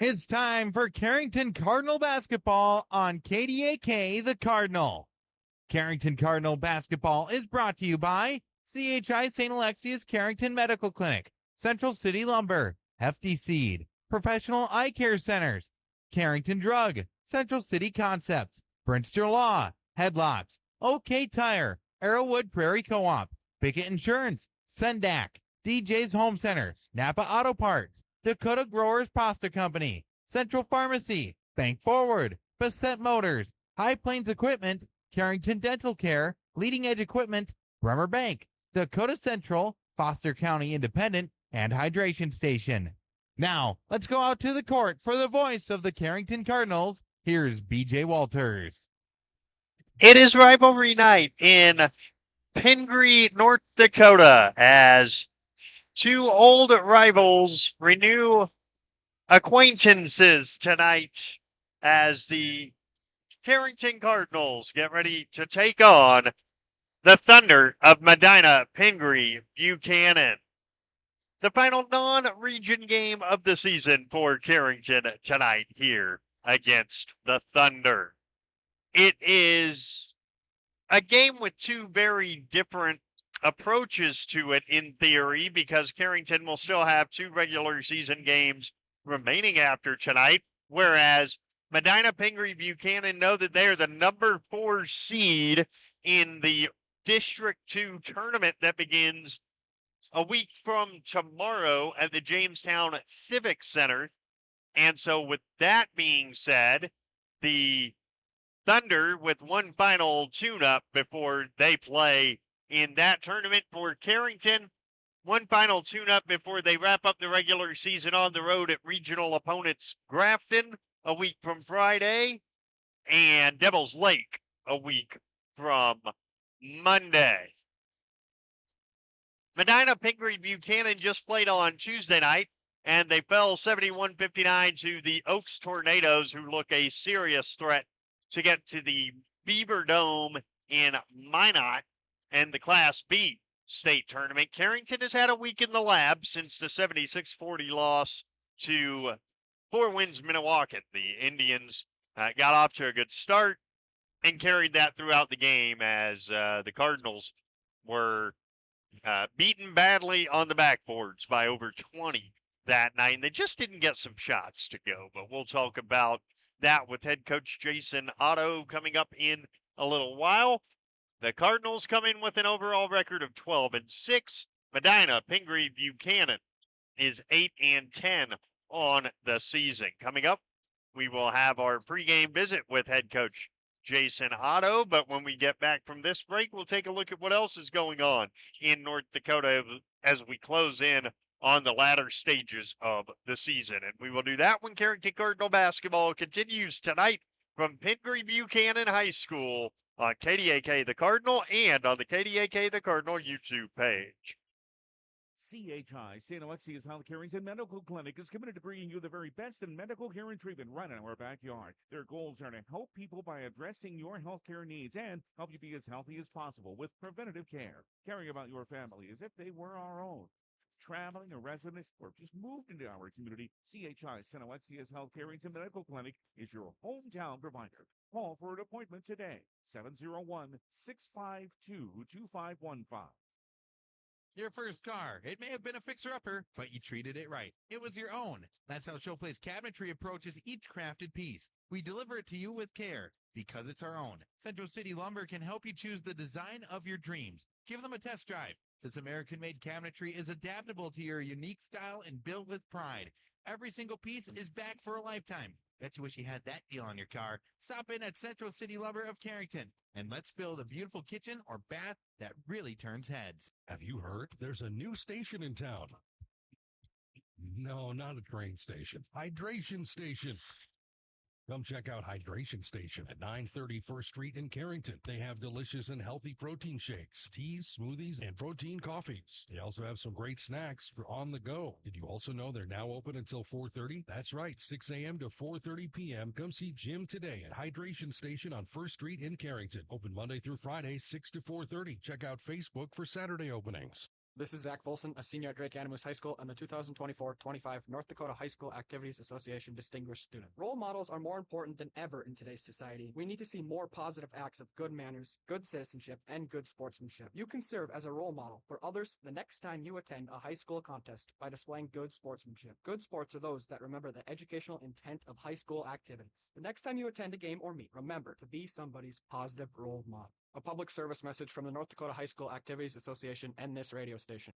It's time for Carrington Cardinal basketball on KDAK The Cardinal. Carrington Cardinal basketball is brought to you by CHI St. Alexius Carrington Medical Clinic, Central City Lumber, Hefty Seed, Professional Eye Care Centers, Carrington Drug, Central City Concepts, Brinster Law, Headlocks, OK Tire, Arrowwood Prairie Co-op, Bickett Insurance, Sendak, DJ's Home Center, Napa Auto Parts, Dakota Growers Pasta Company, Central Pharmacy, Bank Forward, Bassett Motors, High Plains Equipment, Carrington Dental Care, Leading Edge Equipment, Bremer Bank, Dakota Central, Foster County Independent, and Hydration Station. Now, let's go out to the court for the voice of the Carrington Cardinals. Here's BJ Walters. It is rivalry night in Pingree, North Dakota, as two old rivals renew acquaintances tonight as the Carrington Cardinals get ready to take on the Thunder of Medina-Pingree-Buchanan. The final non-region game of the season for Carrington tonight here against the Thunder. It is a game with two very different approaches to it in theory, because Carrington will still have two regular season games remaining after tonight, whereas Medina-Pingree-Buchanan know that they are the number 4 seed in the District 2 tournament that begins a week from tomorrow at the Jamestown Civic Center. And so with that being said, the Thunder with one final tune-up before they play in that tournament for Carrington. One final tune-up before they wrap up the regular season on the road at regional opponents Grafton a week from Friday, and Devil's Lake a week from Monday. Medina-Pingree-Buchanan just played on Tuesday night, and they fell 71-59 to the Oaks Tornadoes, who look a serious threat to get to the Beaver Dome in Minot and the Class B state tournament. Carrington has had a week in the lab since the 76-40 loss to Four Winds Minnewacan. The Indians got off to a good start and carried that throughout the game as the Cardinals were beaten badly on the backboards by over 20 that night. And they just didn't get some shots to go, but we'll talk about that with head coach Jason Otto coming up in a little while. The Cardinals come in with an overall record of 12-6. Medina-Pingree-Buchanan is 8-10 on the season. Coming up, we will have our pregame visit with head coach Jason Otto, but when we get back from this break, we'll take a look at what else is going on in North Dakota as we close in on the latter stages of the season. And we will do that when Carrington Cardinal basketball continues tonight from Pingree-Buchanan High School on KDAK The Cardinal and on the KDAK The Cardinal YouTube page. CHI St. Alexius Health Carrington Medical Clinic is committed to bringing you the very best in medical care and treatment right in our backyard. Their goals are to help people by addressing your healthcare needs and help you be as healthy as possible with preventative care. Caring about your family as if they were our own. Traveling, a resident, or just moved into our community, CHI St. Alexius Health Carrington Medical Clinic is your hometown provider. Call for an appointment today, 701-652-2515. Your first car. It may have been a fixer-upper, but you treated it right. It was your own. That's how Showplace Cabinetry approaches each crafted piece. We deliver it to you with care, because it's our own. Central City Lumber can help you choose the design of your dreams. Give them a test drive. This American-made cabinetry is adaptable to your unique style and built with pride. Every single piece is back for a lifetime. Bet you wish you had that deal on your car. Stop in at Central City Lumber of Carrington, and let's build a beautiful kitchen or bath that really turns heads. Have you heard? There's a new station in town. No, not a train station. Hydration Station. Come check out Hydration Station at 930 First Street in Carrington. They have delicious and healthy protein shakes, teas, smoothies, and protein coffees. They also have some great snacks for on the go. Did you also know they're now open until 4:30? That's right, 6 a.m. to 4:30 p.m. Come see Jim today at Hydration Station on First Street in Carrington. Open Monday through Friday, 6 to 4:30. Check out Facebook for Saturday openings. This is Zach Volson, a senior at Drake Animus High School and the 2024-25 North Dakota High School Activities Association Distinguished Student. Role models are more important than ever in today's society. We need to see more positive acts of good manners, good citizenship, and good sportsmanship. You can serve as a role model for others the next time you attend a high school contest by displaying good sportsmanship. Good sports are those that remember the educational intent of high school activities. The next time you attend a game or meet, remember to be somebody's positive role model. A public service message from the North Dakota High School Activities Association and this radio station.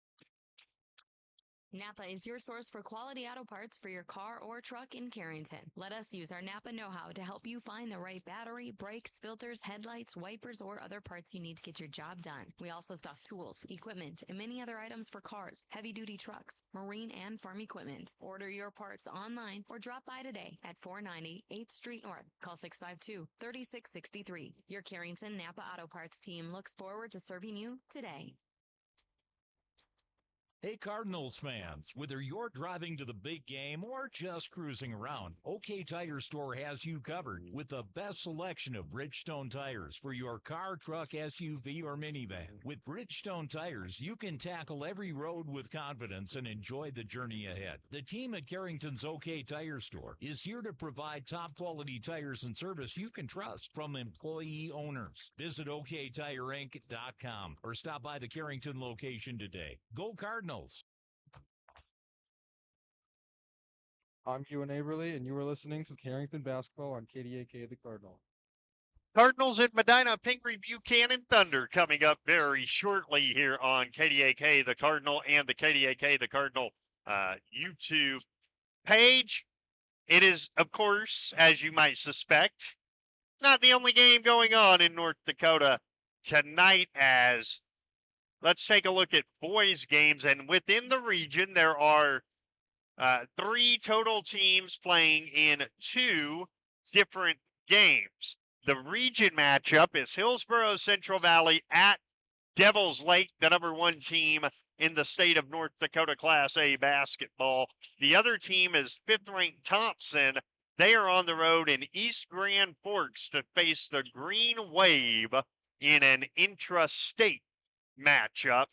Napa is your source for quality auto parts for your car or truck in Carrington. Let us use our Napa know-how to help you find the right battery, brakes, filters, headlights, wipers, or other parts you need to get your job done. We also stock tools, equipment, and many other items for cars, heavy-duty trucks, marine, and farm equipment. Order your parts online or drop by today at 490 8th Street North. Call 652-3663. Your Carrington Napa Auto Parts team looks forward to serving you today. Hey Cardinals fans, whether you're driving to the big game or just cruising around, OK Tire Store has you covered with the best selection of Bridgestone tires for your car, truck, SUV, or minivan. With Bridgestone tires, you can tackle every road with confidence and enjoy the journey ahead. The team at Carrington's OK Tire Store is here to provide top quality tires and service you can trust from employee owners. Visit OKTireInc.com or stop by the Carrington location today. Go Cardinals! I'm Ewan Averly, and you are listening to Carrington Basketball on KDAK The Cardinal. Cardinals at Medina-Pingree-Buchanan Thunder coming up very shortly here on KDAK The Cardinal and the KDAK The Cardinal YouTube page. It is, of course, as you might suspect, not the only game going on in North Dakota tonight, as let's take a look at boys games. And within the region, there are 3 total teams playing in 2 different games. The region matchup is Hillsboro Central Valley at Devils Lake, the number 1 team in the state of North Dakota Class A basketball. The other team is 5th-ranked Thompson. They are on the road in East Grand Forks to face the Green Wave in an intra-state matchup.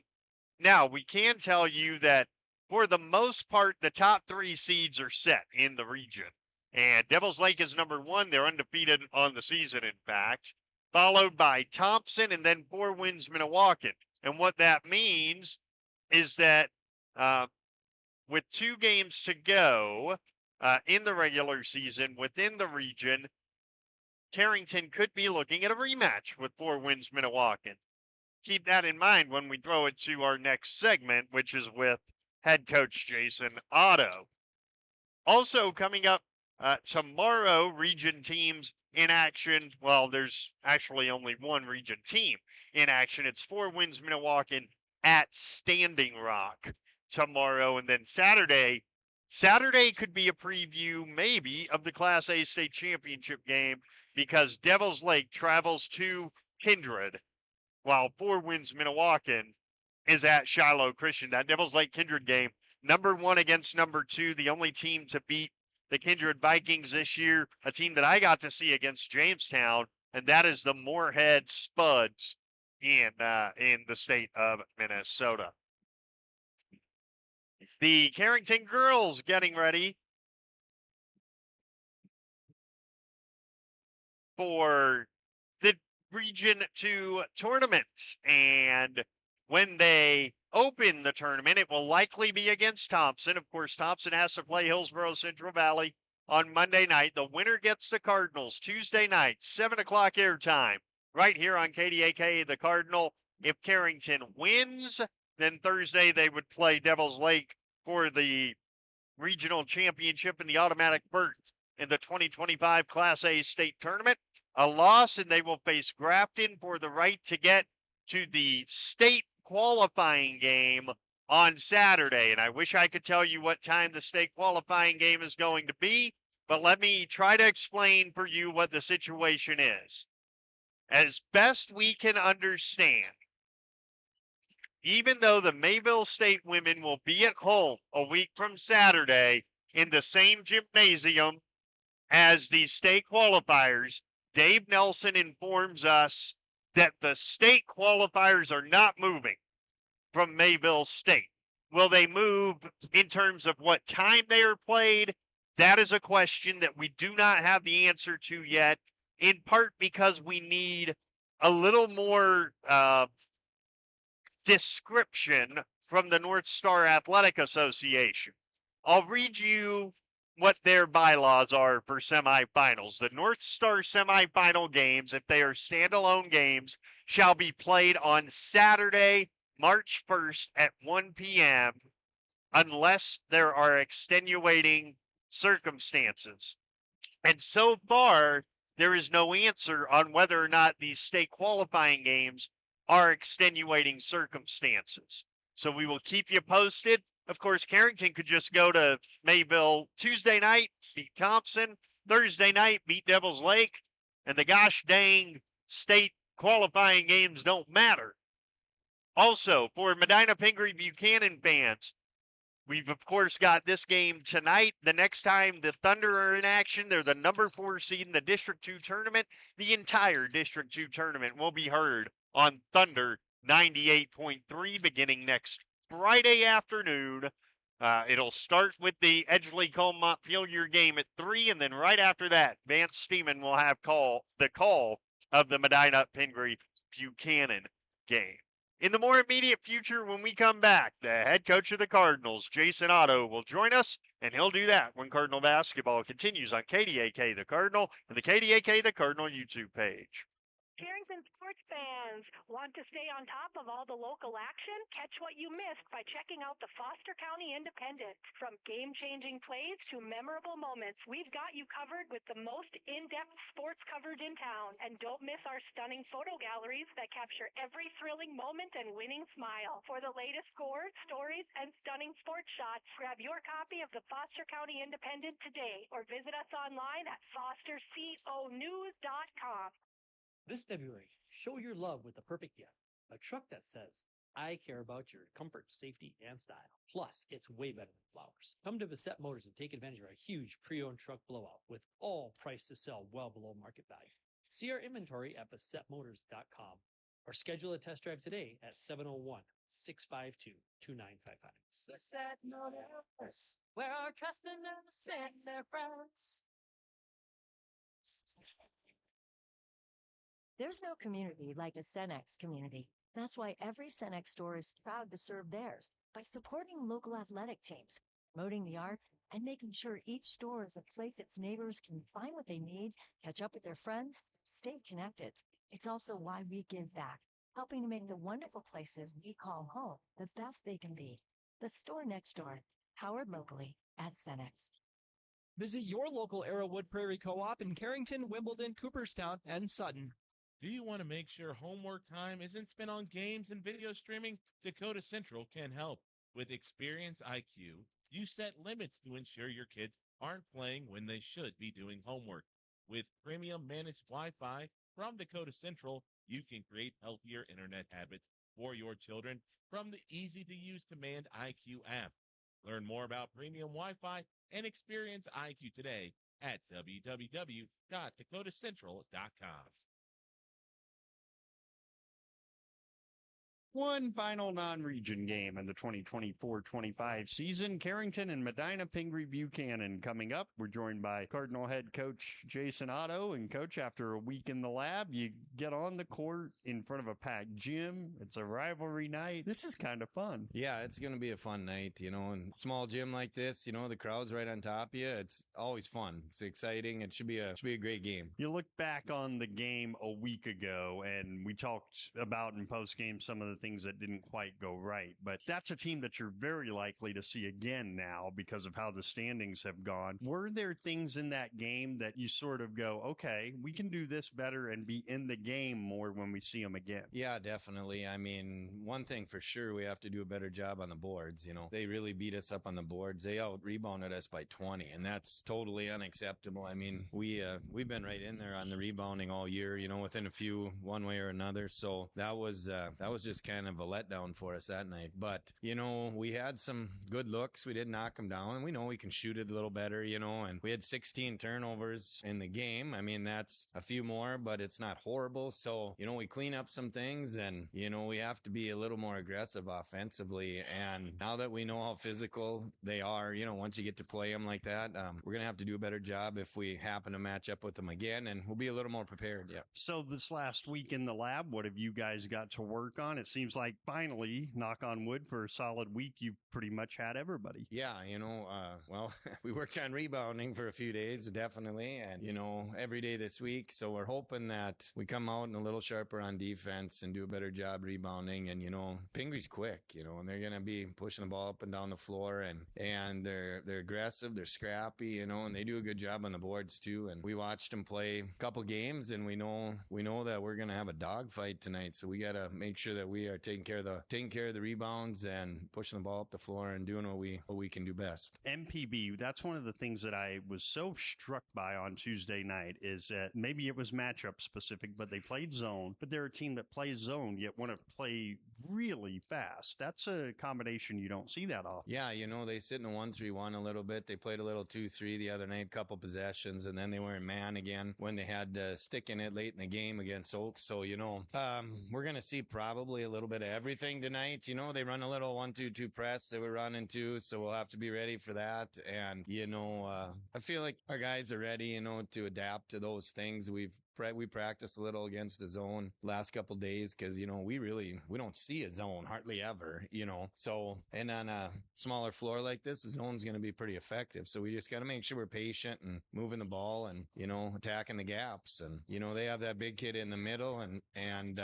Now, we can tell you that for the most part, the top 3 seeds are set in the region. And Devils Lake is number 1. They're undefeated on the season, in fact. Followed by Thompson and then 4 wins Minnewacan. And what that means is that with 2 games to go in the regular season within the region, Carrington could be looking at a rematch with 4 wins Minnewacan. Keep that in mind when we throw it to our next segment, which is with head coach Jason Otto. Also coming up tomorrow, region teams in action. Well, there's actually only 1 region team in action. It's 4 wins Minnewacan at Standing Rock tomorrow. And then Saturday could be a preview maybe of the Class A state championship game, because Devils Lake travels to Kindred, while 4 wins Minnewacan is at Shiloh Christian. That Devils Lake Kindred game, number 1 against number 2, the only team to beat the Kindred Vikings this year, a team that I got to see against Jamestown, and that is the Moorhead Spuds in the state of Minnesota. The Carrington girls getting ready for the Region 2 tournament, and when they open the tournament, it will likely be against Thompson. Of course, Thompson has to play Hillsboro Central Valley on Monday night. The winner gets the Cardinals Tuesday night, 7 o'clock airtime, right here on KDAK The Cardinal. If Carrington wins, then Thursday they would play Devils Lake for the regional championship and the automatic berth in the 2025 Class A state tournament. A loss, and they will face Grafton for the right to get to the state qualifying game on Saturday. And I wish I could tell you what time the state qualifying game is going to be, but let me try to explain for you what the situation is. As best we can understand, even though the Mayville State women will be at home a week from Saturday in the same gymnasium as the state qualifiers, Dave Nelson informs us that the state qualifiers are not moving from Mayville State. Will they move in terms of what time they are played? That is a question that we do not have the answer to yet, in part because we need a little more description from the North Star Athletic Association. I'll read you what their bylaws are for semifinals. The North Star semifinal games, if they are standalone games, shall be played on Saturday, March 1st at 1 p.m. unless there are extenuating circumstances. And so far, there is no answer on whether or not these state qualifying games are extenuating circumstances. So we will keep you posted. Of course, Carrington could just go to Mayville Tuesday night, beat Thompson, Thursday night, beat Devils Lake, and the gosh dang state qualifying games don't matter. Also, for Medina-Pingree-Buchanan fans, we've, of course, got this game tonight. The next time the Thunder are in action, they're the number 4 seed in the District 2 tournament. The entire District 2 tournament will be heard on Thunder 98.3 beginning next Friday afternoon. It'll start with the Edgeley-Cole Montpelier game at 3, and then right after that, Vance Steeman will have the call of the Medina-Pingree-Buchanan game. In the more immediate future, when we come back, the head coach of the Cardinals, Jason Otto, will join us, and he'll do that when Cardinal basketball continues on KDAK The Cardinal and the KDAK The Cardinal YouTube page. Carrington sports fans, want to stay on top of all the local action? Catch what you missed by checking out the Foster County Independent. From game-changing plays to memorable moments, we've got you covered with the most in-depth sports coverage in town. And don't miss our stunning photo galleries that capture every thrilling moment and winning smile. For the latest scores, stories, and stunning sports shots, grab your copy of the Foster County Independent today or visit us online at fosterconews.com. This February, show your love with the perfect gift. A truck that says, I care about your comfort, safety, and style. Plus, it's way better than flowers. Come to Bassett Motors and take advantage of our huge pre-owned truck blowout with all price to sell well below market value. See our inventory at BassettMotors.com or schedule a test drive today at 701-652-2955. Bassett Motors, where our trust and never set their friends. There's no community like a Cenex community. That's why every Cenex store is proud to serve theirs by supporting local athletic teams, promoting the arts, and making sure each store is a place its neighbors can find what they need, catch up with their friends, stay connected. It's also why we give back, helping to make the wonderful places we call home the best they can be. The store next door, powered locally at Cenex. Visit your local Arrowwood Prairie Co-op in Carrington, Wimbledon, Cooperstown, and Sutton. Do you want to make sure homework time isn't spent on games and video streaming? Dakota Central can help. With Experience IQ, you set limits to ensure your kids aren't playing when they should be doing homework. With premium managed Wi-Fi from Dakota Central, you can create healthier internet habits for your children from the easy-to-use Command IQ app. Learn more about premium Wi-Fi and Experience IQ today at www.dakotacentral.com. One final non-region game in the 2024-25 season. Carrington and Medina-Pingree-Buchanan coming up. We're joined by Cardinal head coach Jason Otto. And coach, after a week in the lab, you get on the court in front of a packed gym. It's a rivalry night. This is kind of fun. Yeah, it's going to be a fun night, and small gym like this, the crowd's right on top of you. It's always fun. It's exciting. It should be a great game. You look back on the game a week ago, and we talked about in post-game some of the things that didn't quite go right, but that's a team that you're very likely to see again now because of how the standings have gone. Were there things in that game that you sort of go, okay, we can do this better and be in the game more when we see them again? Yeah, definitely. I mean, one thing for sure, we have to do a better job on the boards. They really beat us up on the boards. They out-rebounded us by 20, and that's totally unacceptable. I mean, we've been right in there on the rebounding all year, within a few, one way or another. So that was just kind kind of a letdown for us that night. But, you know, we had some good looks. We did knock them down, and we know we can shoot it a little better, you know, and we had 16 turnovers in the game. I mean, that's a few more, but it's not horrible. So, you know, we clean up some things, and, you know, we have to be a little more aggressive offensively. And now that we know how physical they are, you know, once you get to play them like that, we're going to have to do a better job if we happen to match up with them again, and we'll be a little more prepared. Yeah. So this last week in the lab, what have you guys got to work on? It seems like finally, knock on wood, for a solid week, you've pretty much had everybody. Yeah, you know, well, we worked on rebounding for a few days, definitely, and, you know, every day this week. So we're hoping that we come out and a little sharper on defense and do a better job rebounding. And, you know, Pingree's quick, you know, and they're going to be pushing the ball up and down the floor, and they're aggressive, they're scrappy, you know, and they do a good job on the boards too. And we watched them play a couple games, and we know that we're going to have a dogfight tonight. So we got to make sure that we are taking care of the rebounds and pushing the ball up the floor and doing what we can do best. MPB, that's one of the things that I was so struck by on Tuesday night, is that maybe it was matchup specific, but they played zone, but they're a team that plays zone yet want to play really fast. That's a combination you don't see that often. Yeah, you know, they sit in a 1-3-1 a little bit. They played a little 2-3 the other night, couple possessions, and then they were in man again when they had stick in it late in the game against Oaks. So, you know, we're going to see probably a little bit of everything tonight. You know, they run a little 1-2-2 press that we're running too, so we'll have to be ready for that. And, you know, I feel like our guys are ready, you know, to adapt to those things. We practiced a little against the zone last couple days because, you know, we don't see a zone hardly ever, you know. So, and on a smaller floor like this, the zone's going to be pretty effective. So we just got to make sure we're patient and moving the ball and, you know, attacking the gaps. And, you know, they have that big kid in the middle and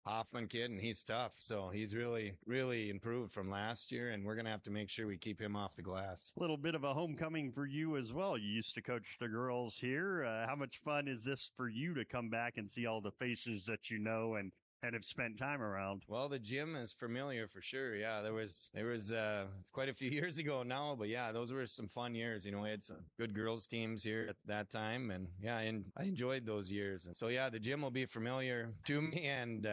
Hoffman kid, and he's tough. So he's really, really improved from last year, and we're going to have to make sure we keep him off the glass. A little bit of a homecoming for you as well. You used to coach the girls here. How much fun is this for you to come back and see all the faces that you know and have spent time around? Well, the gym is familiar for sure. Yeah, there was it's quite a few years ago now, but yeah, those were some fun years. You know, we had some good girls teams here at that time, and yeah, and I enjoyed those years. And so yeah, the gym will be familiar to me, and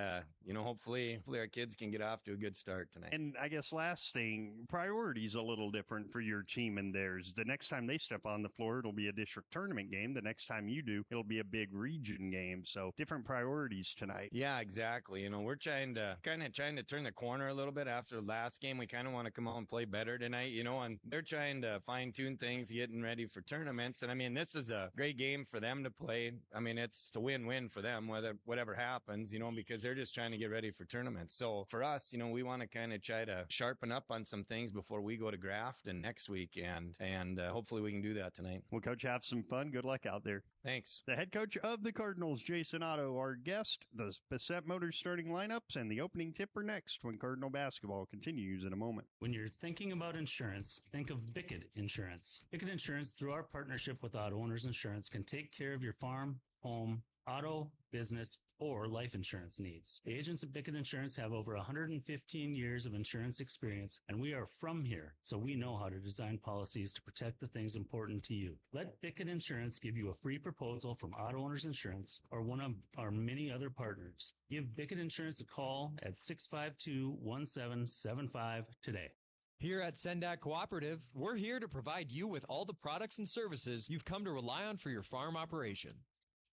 you know, hopefully our kids can get off to a good start tonight. And I guess last thing, priorities a little different for your team and theirs. The next time they step on the floor, it'll be a district tournament game. The next time you do, it'll be a big region game. So different priorities tonight. Yeah, exactly. You know, we're trying to turn the corner a little bit after the last game. We kind of want to come out and play better tonight, you know, and they're trying to fine tune things, getting ready for tournaments. And I mean, this is a great game for them to play. I mean, it's a win-win for them, whatever happens, you know, because they're just trying to get ready for tournaments. So for us, you know, we want to kind of try to sharpen up on some things before we go to Grafton next week. And hopefully we can do that tonight. Well, Coach, have some fun. Good luck out there. Thanks. The head coach of the Cardinals, Jason Otto, our guest. The Bassett Motors starting lineups and the opening tip are next when Cardinal basketball continues in a moment. When you're thinking about insurance, think of Bickett Insurance. Bickett Insurance, through our partnership with Auto Owners Insurance, can take care of your farm, home, auto, business, or life insurance needs. The agents at Bickett Insurance have over 115 years of insurance experience, and we are from here, so we know how to design policies to protect the things important to you. Let Bickett Insurance give you a free proposal from Auto Owners Insurance or one of our many other partners. Give Bickett Insurance a call at 652-1775 today. Here at Sendak Cooperative, we're here to provide you with all the products and services you've come to rely on for your farm operation.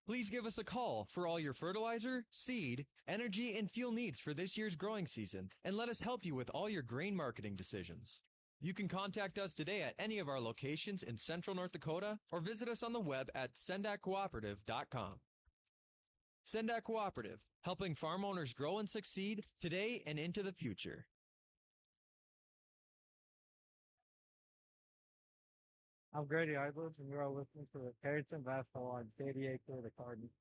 Please give us a call for all your fertilizer, seed, energy, and fuel needs for this year's growing season, and let us help you with all your grain marketing decisions. You can contact us today at any of our locations in Central North Dakota or visit us on the web at sendakcooperative.com. Sendak Cooperative, helping farm owners grow and succeed today and into the future. I'm Grady Idler, and you're all listening to the Carrington basketball on KDAK the Cardinals.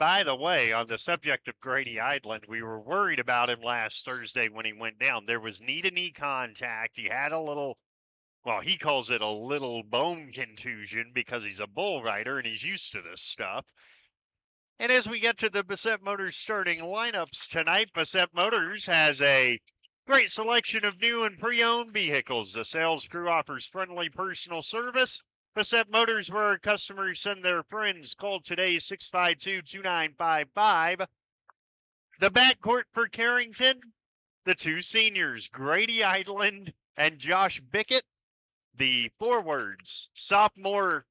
By the way, on the subject of Grady Idland, we were worried about him last Thursday when he went down. There was knee-to-knee contact. He had a little, well, he calls it a little bone contusion because he's a bull rider and he's used to this stuff. And as we get to the Bassett Motors starting lineups tonight, Bassett Motors has a great selection of new and pre-owned vehicles. The sales crew offers friendly personal service. Bassett Motors, where our customers send their friends. Call today 652-2955. The backcourt for Carrington, the two seniors, Grady Idland and Josh Bickett. The forwards, sophomore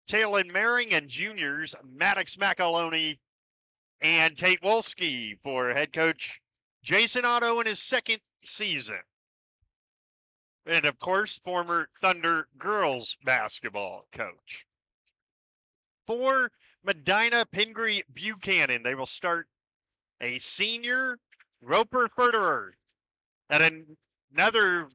Talon Maring, and juniors, Maddox McAloney and Tate Wolski for head coach Jason Otto in his second season. And of course, former Thunder girls basketball coach. For Medina-Pingree-Buchanan, they will start a senior, Roper Furterer, and another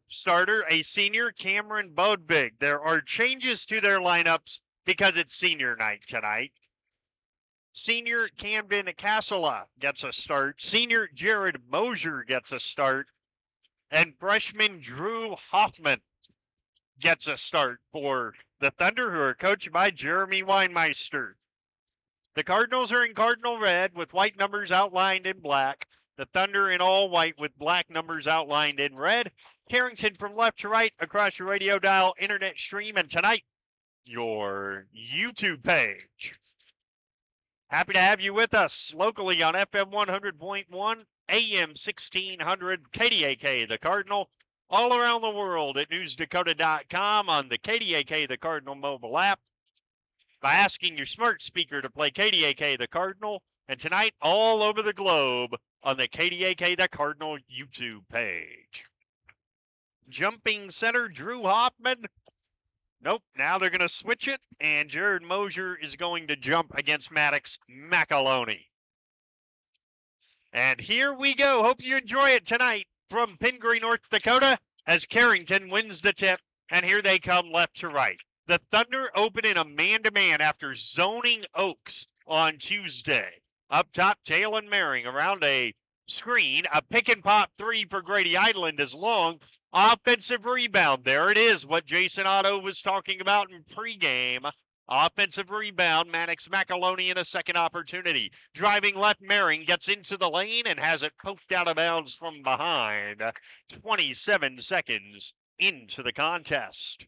starter, a senior, Cameron Bodbig. There are changes to their lineups because it's senior night tonight. Senior Camden Cassola gets a start. Senior Jared Mosier gets a start. And freshman Drew Hoffman gets a start for the Thunder, who are coached by Jeremy Weinmeister. The Cardinals are in cardinal red with white numbers outlined in black. The Thunder in all white with black numbers outlined in red. Carrington from left to right across your radio dial, internet stream, and tonight, your YouTube page. Happy to have you with us locally on FM 100.1, AM 1600, KDAK, The Cardinal, all around the world at newsdakota.com on the KDAK, The Cardinal mobile app, by asking your smart speaker to play KDAK, The Cardinal, and tonight all over the globe on the KDAK, The Cardinal YouTube page. Jumping center, Drew Hoffman. Nope, now they're going to switch it, and Jared Mosier is going to jump against Maddox McAloney. And here we go. Hope you enjoy it tonight from Pingree, North Dakota, as Carrington wins the tip, and here they come left to right. The Thunder open in a man-to-man after zoning Oaks on Tuesday. Up top, Talon Maring around a screen. A pick-and-pop three for Grady Idland is long. Offensive rebound. There it is, what Jason Otto was talking about in pregame. Offensive rebound. Maddox McAloney in a second opportunity. Driving left, Maring gets into the lane and has it poked out of bounds from behind. 27 seconds into the contest.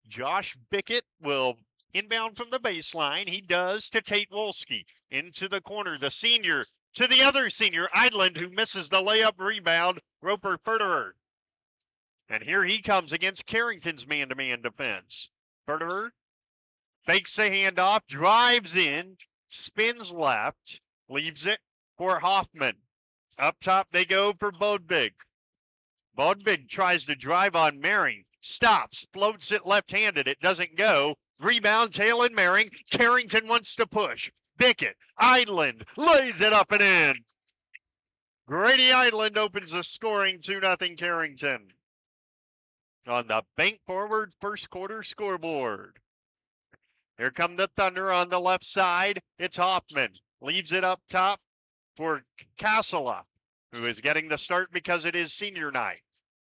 Josh Bickett will inbound from the baseline. He does to Tate Wolski. Into the corner, the senior to the other senior, Idland, who misses the layup rebound, Roper Furterer. And here he comes against Carrington's man-to-man defense. Furterer fakes a handoff, drives in, spins left, leaves it for Hoffman. Up top they go for Bodbig. Bodbig tries to drive on Maring, stops, floats it left-handed. It doesn't go. Rebound, Talon Maring. Carrington wants to push. Bickett, Idland, lays it up and in. Grady Idland opens the scoring 2-0 Carrington. On the bank forward first quarter scoreboard. Here come the Thunder on the left side. It's Hoffman. Leaves it up top for Cassola, who is getting the start because it is senior night.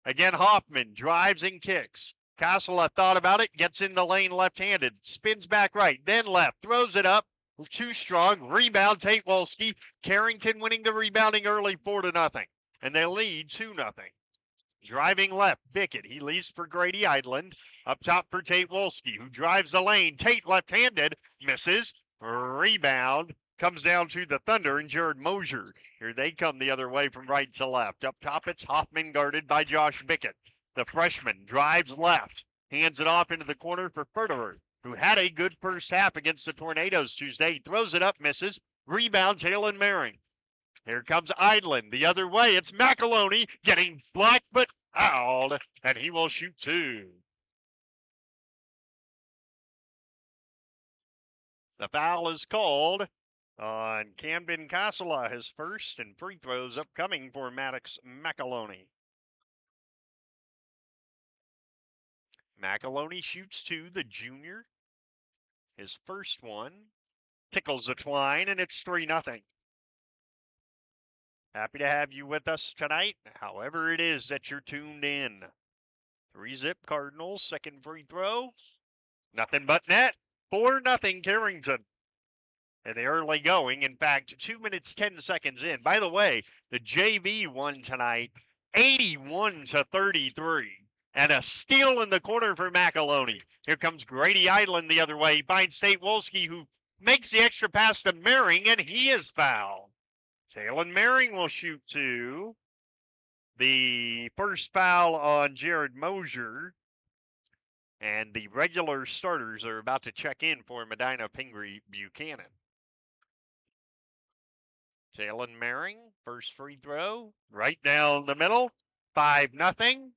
Again, Hoffman drives and kicks. Cassola thought about it, gets in the lane left-handed, spins back right, then left, throws it up. Too strong. Rebound, Tate Wolski. Carrington winning the rebounding early 4-0. And they lead 2-0. Driving left, Bickett. He leaves for Grady Idland. Up top for Tate Wolski, who drives the lane. Tate left-handed, misses. Rebound comes down to the Thunder and Jared Mosier. Here they come the other way from right to left. Up top, it's Hoffman guarded by Josh Bickett. The freshman drives left, hands it off into the corner for Furterer, who had a good first half against the Tornadoes Tuesday. He throws it up, misses. Rebound, Talon Maring. Here comes Idland the other way. It's McAloney getting Blackfoot fouled, and he will shoot two. The foul is called on Camden Cassola, his first, and free throws upcoming for Maddox McAloney. McAloney shoots two, the junior. His first one tickles the twine, and it's 3-0. Happy to have you with us tonight, however it is that you're tuned in. 3-zip Cardinals, second free throw. Nothing but net. 4-0 Carrington. And the early going, in fact, 2 minutes, 10 seconds in. By the way, the JV won tonight 81-33. And a steal in the corner for McAloney. Here comes Grady Idland the other way. He finds Tate Wolski, who makes the extra pass to Maring, and he is fouled. Talon Maring will shoot two. The first foul on Jared Mosier. And the regular starters are about to check in for Medina-Pingree-Buchanan. Talon Maring, first free throw, right down the middle, 5-0.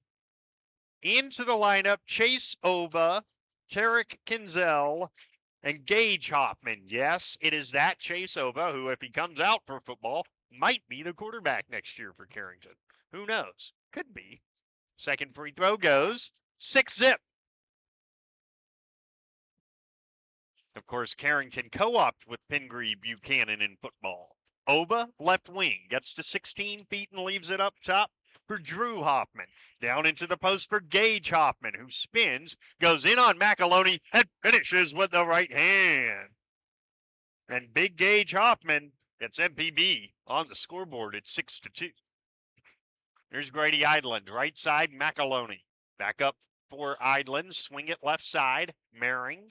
Into the lineup, Chase Ova, Tarek Kinzel, and Gage Hoffman. Yes, it is that Chase Ova who, if he comes out for football, might be the quarterback next year for Carrington. Who knows? Could be. Second free throw goes 6-0. Of course, Carrington co-opted with Pingree-Buchanan in football. Oba, left wing, gets to 16 feet and leaves it up top for Drew Hoffman. Down into the post for Gage Hoffman, who spins, goes in on McAloney, and finishes with the right hand. And big Gage Hoffman gets MPB on the scoreboard at 6-2. Here's Grady Idland, right side, McAloney. Back up for Idland, swing it left side, Maring.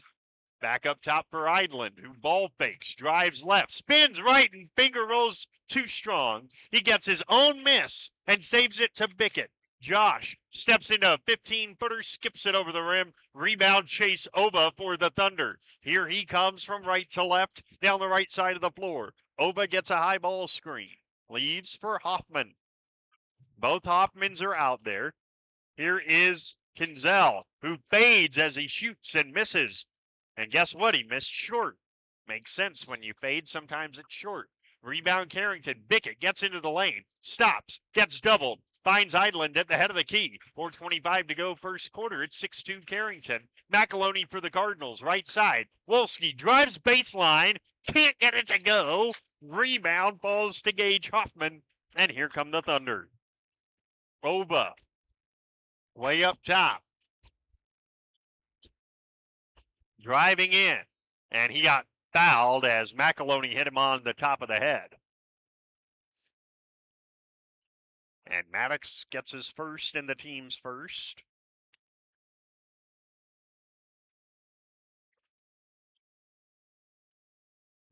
Back up top for Idland, who ball fakes, drives left, spins right, and finger rolls too strong. He gets his own miss and saves it to Bickett. Josh steps into a 15-footer, skips it over the rim. Rebound Chase Oba for the Thunder. Here he comes from right to left, down the right side of the floor. Oba gets a high ball screen. Leaves for Hoffman. Both Hoffmans are out there. Here is Kinzel, who fades as he shoots and misses. And guess what? He missed short. Makes sense when you fade. Sometimes it's short. Rebound Carrington. Bickett gets into the lane. Stops. Gets doubled. Finds Idland at the head of the key. 4:25 to go first quarter. It's 6-2 Carrington. McAloney for the Cardinals. Right side. Wolski drives baseline. Can't get it to go. Rebound falls to Gage Hoffman. And here come the Thunder. Oba. Way up top. Driving in, and he got fouled as McAloney hit him on the top of the head. And Maddox gets his first and the team's first.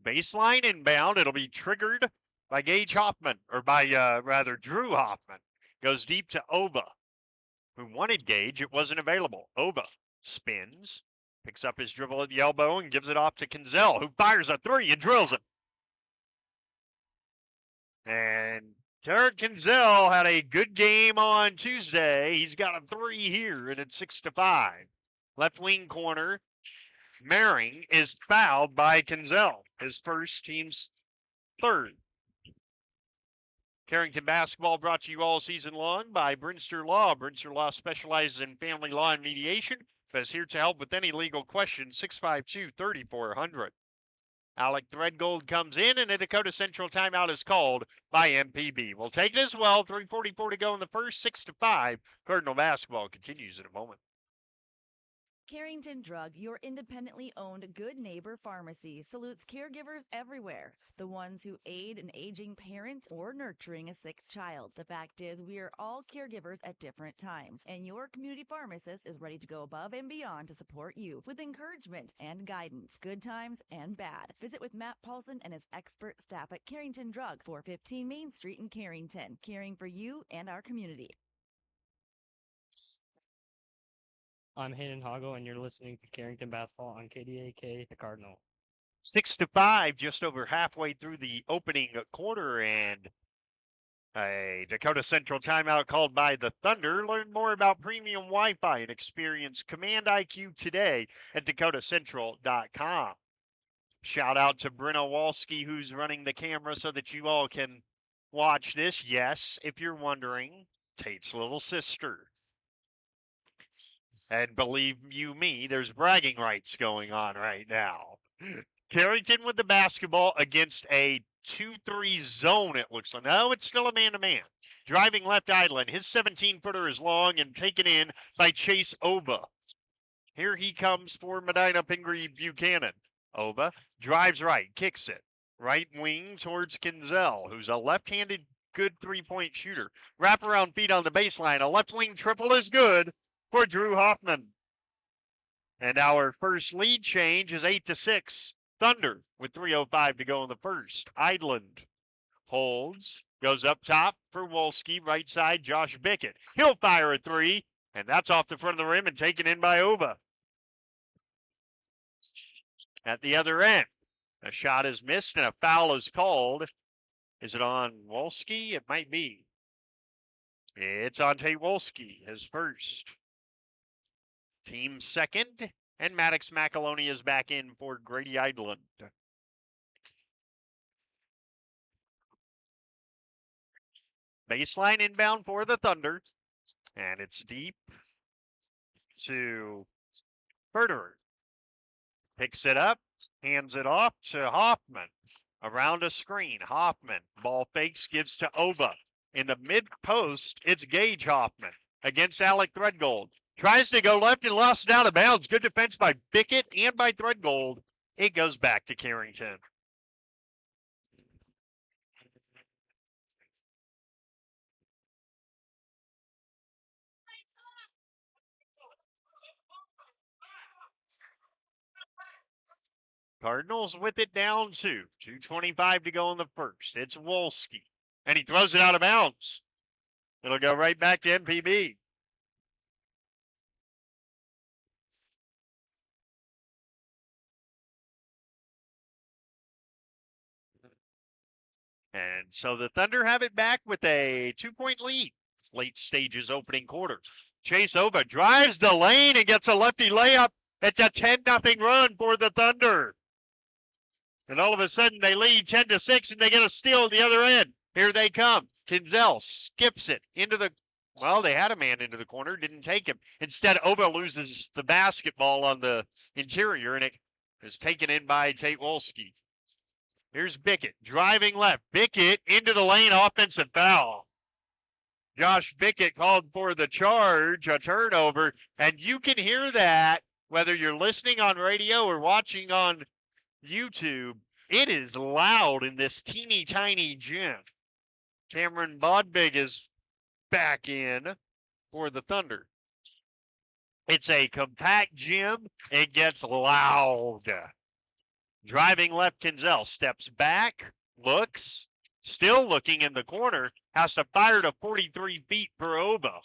Baseline inbound. It'll be triggered by Gage Hoffman, or by, Drew Hoffman. Goes deep to Oba, who wanted Gage. It wasn't available. Oba spins. Picks up his dribble at the elbow and gives it off to Kinzel, who fires a three and drills it. And Tarek Kinzel had a good game on Tuesday. He's got a three here, and it's 6-5. Left wing corner, Maring is fouled by Kinzel, his first, team's third. Carrington basketball brought to you all season long by Brinster Law. Brinster Law specializes in family law and mediation. Is here to help with any legal questions. 652-3400. Alec Threadgold comes in, and a Dakota Central timeout is called by MPB. We'll take it as well. 3:44 to go in the first. 6-5. Cardinal basketball continues in a moment. Carrington Drug, your independently owned Good Neighbor Pharmacy, salutes caregivers everywhere. The ones who aid an aging parent or nurturing a sick child. The fact is, we are all caregivers at different times, and your community pharmacist is ready to go above and beyond to support you with encouragement and guidance, good times and bad. Visit with Matt Paulson and his expert staff at Carrington Drug, 415 Main Street in Carrington, caring for you and our community. I'm Hayden Hoggle, and you're listening to Carrington Basketball on KDAK, the Cardinal. 6-5, just over halfway through the opening quarter, and a Dakota Central timeout called by the Thunder. Learn more about premium Wi-Fi and experience Command IQ today at dakotacentral.com. Shout out to Brenna Walski, who's running the camera so that you all can watch this. Yes, if you're wondering, Tate's little sister. And believe you me, there's bragging rights going on right now. Carrington with the basketball against a 2-3 zone, it looks like. No, it's still a man-to-man. Driving left Idland. His 17-footer is long and taken in by Chase Oba. Here he comes for Medina-Pingree-Buchanan. Oba drives right, kicks it. Right wing towards Kinzel, who's a left-handed good three-point shooter. Wraparound feed on the baseline. A left wing triple is good for Drew Hoffman. And our first lead change is 8-6. Thunder with 3:05 to go in the first. Idland Holds. Goes up top for Wolski. Right side, Josh Bickett. He'll fire a three, and that's off the front of the rim and taken in by Oba. At the other end, a shot is missed and a foul is called. Is it on Wolski? It might be. It's on Tate Wolski, his first. Team second, and Maddox McAloney is back in for Grady Idland. Baseline inbound for the Thunder, and it's deep to Verderer. Picks it up, hands it off to Hoffman. Around a screen, Hoffman. Ball fakes, gives to Oba. In the mid post, it's Gage Hoffman against Alec Threadgold. Tries to go left and lost it out of bounds. Good defense by Bickett and by Threadgold. It goes back to Carrington. Cardinals with it down 2:25 to go in the first. It's Wolski, and he throws it out of bounds. It'll go right back to MPB. And so the Thunder have it back with a 2-point lead. Late stages opening quarter. Chase Oba drives the lane and gets a lefty layup. It's a 10-0 run for the Thunder. And all of a sudden they lead 10-6 and they get a steal at the other end. Here they come. Kinzel skips it into the, well, they had a man into the corner, didn't take him. Instead, Oba loses the basketball on the interior and it is taken in by Tate Wolski. Here's Bickett driving left. Bickett into the lane, offensive foul. Josh Bickett called for the charge, a turnover, and you can hear that whether you're listening on radio or watching on YouTube. It is loud in this teeny tiny gym. Cameron Bodbig is back in for the Thunder. It's a compact gym. It gets loud. Driving left, Kinzel steps back, looks, still looking in the corner, has to fire to 43 feet for Oba.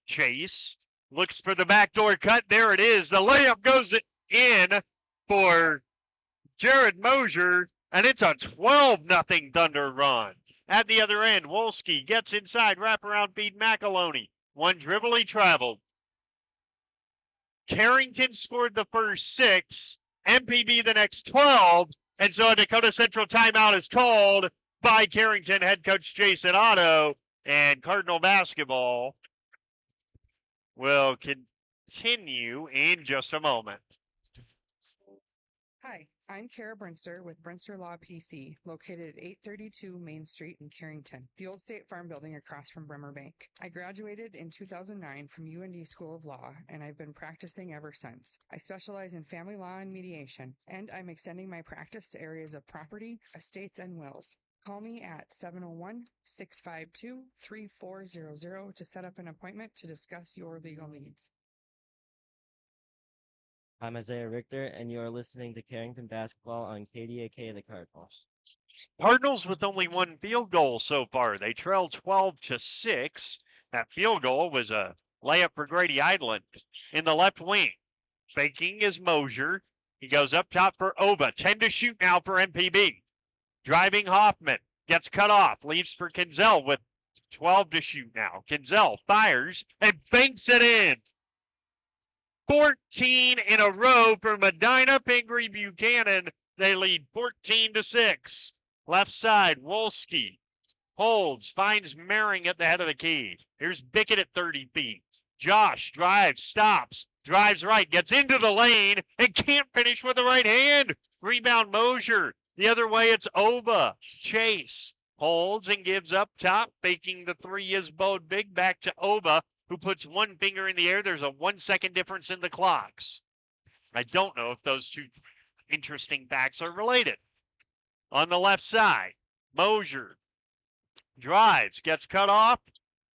Chase looks for the backdoor cut. There it is. The layup goes in for Jared Mosier, and it's a 12-0 Thunder run. At the other end, Wolski gets inside, wraparound feed McAloney. One dribble, he traveled. Carrington scored the first 6, MPB the next 12, and so a Dakota Central timeout is called by Carrington head coach Jason Otto, and Cardinal basketball will continue in just a moment. Hi, I'm Kara Brinster with Brinster Law PC, located at 832 Main Street in Carrington, the old State Farm building across from Bremer Bank. I graduated in 2009 from UND School of Law, and I've been practicing ever since. I specialize in family law and mediation, and I'm extending my practice to areas of property, estates, and wills. Call me at 701-652-3400 to set up an appointment to discuss your legal needs. I'm Isaiah Richter, and you are listening to Carrington Basketball on KDAK The Cardinals. Cardinals with only one field goal so far. They trail 12-6. That field goal was a layup for Grady Idland in the left wing. Faking is Mosier. He goes up top for Oba. 10 to shoot now for MPB. Driving Hoffman. Gets cut off. Leaves for Kinzel with 12 to shoot now. Kinzel fires and banks it in. 14 in a row for Medina-Pingree-Buchanan. They lead 14-6. Left side, Wolski holds, finds Mehring at the head of the key. Here's Bickett at 30 feet. Josh drives, stops, drives right, gets into the lane, and can't finish with the right hand. Rebound Mosier. The other way, it's Oba. Chase holds and gives up top. Faking the three is Bode Big. Back to Oba, who puts one finger in the air. There's a 1 second difference in the clocks. I don't know if those two interesting facts are related. On the left side, Mosier drives, gets cut off,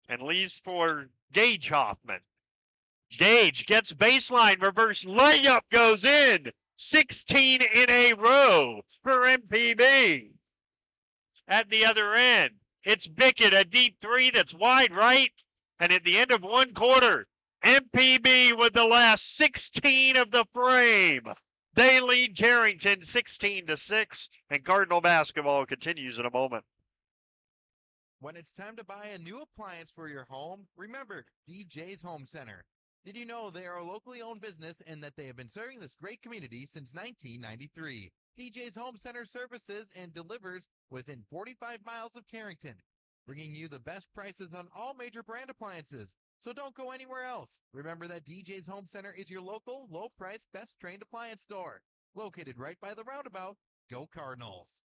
and leaves for Gage Hoffman. Gage gets baseline, reverse layup goes in. 16 in a row for MPB. At the other end, it's Bickett, a deep three that's wide right. And at the end of one quarter, MPB with the last 16 of the frame. They lead Carrington 16-6, and Cardinal basketball continues in a moment. When it's time to buy a new appliance for your home, remember DJ's Home Center. Did you know they are a locally owned business and that they have been serving this great community since 1993? DJ's Home Center services and delivers within 45 miles of Carrington, bringing you the best prices on all major brand appliances. So don't go anywhere else. Remember that DJ's Home Center is your local, low-price, best-trained appliance store. Located right by the roundabout. Go Cardinals.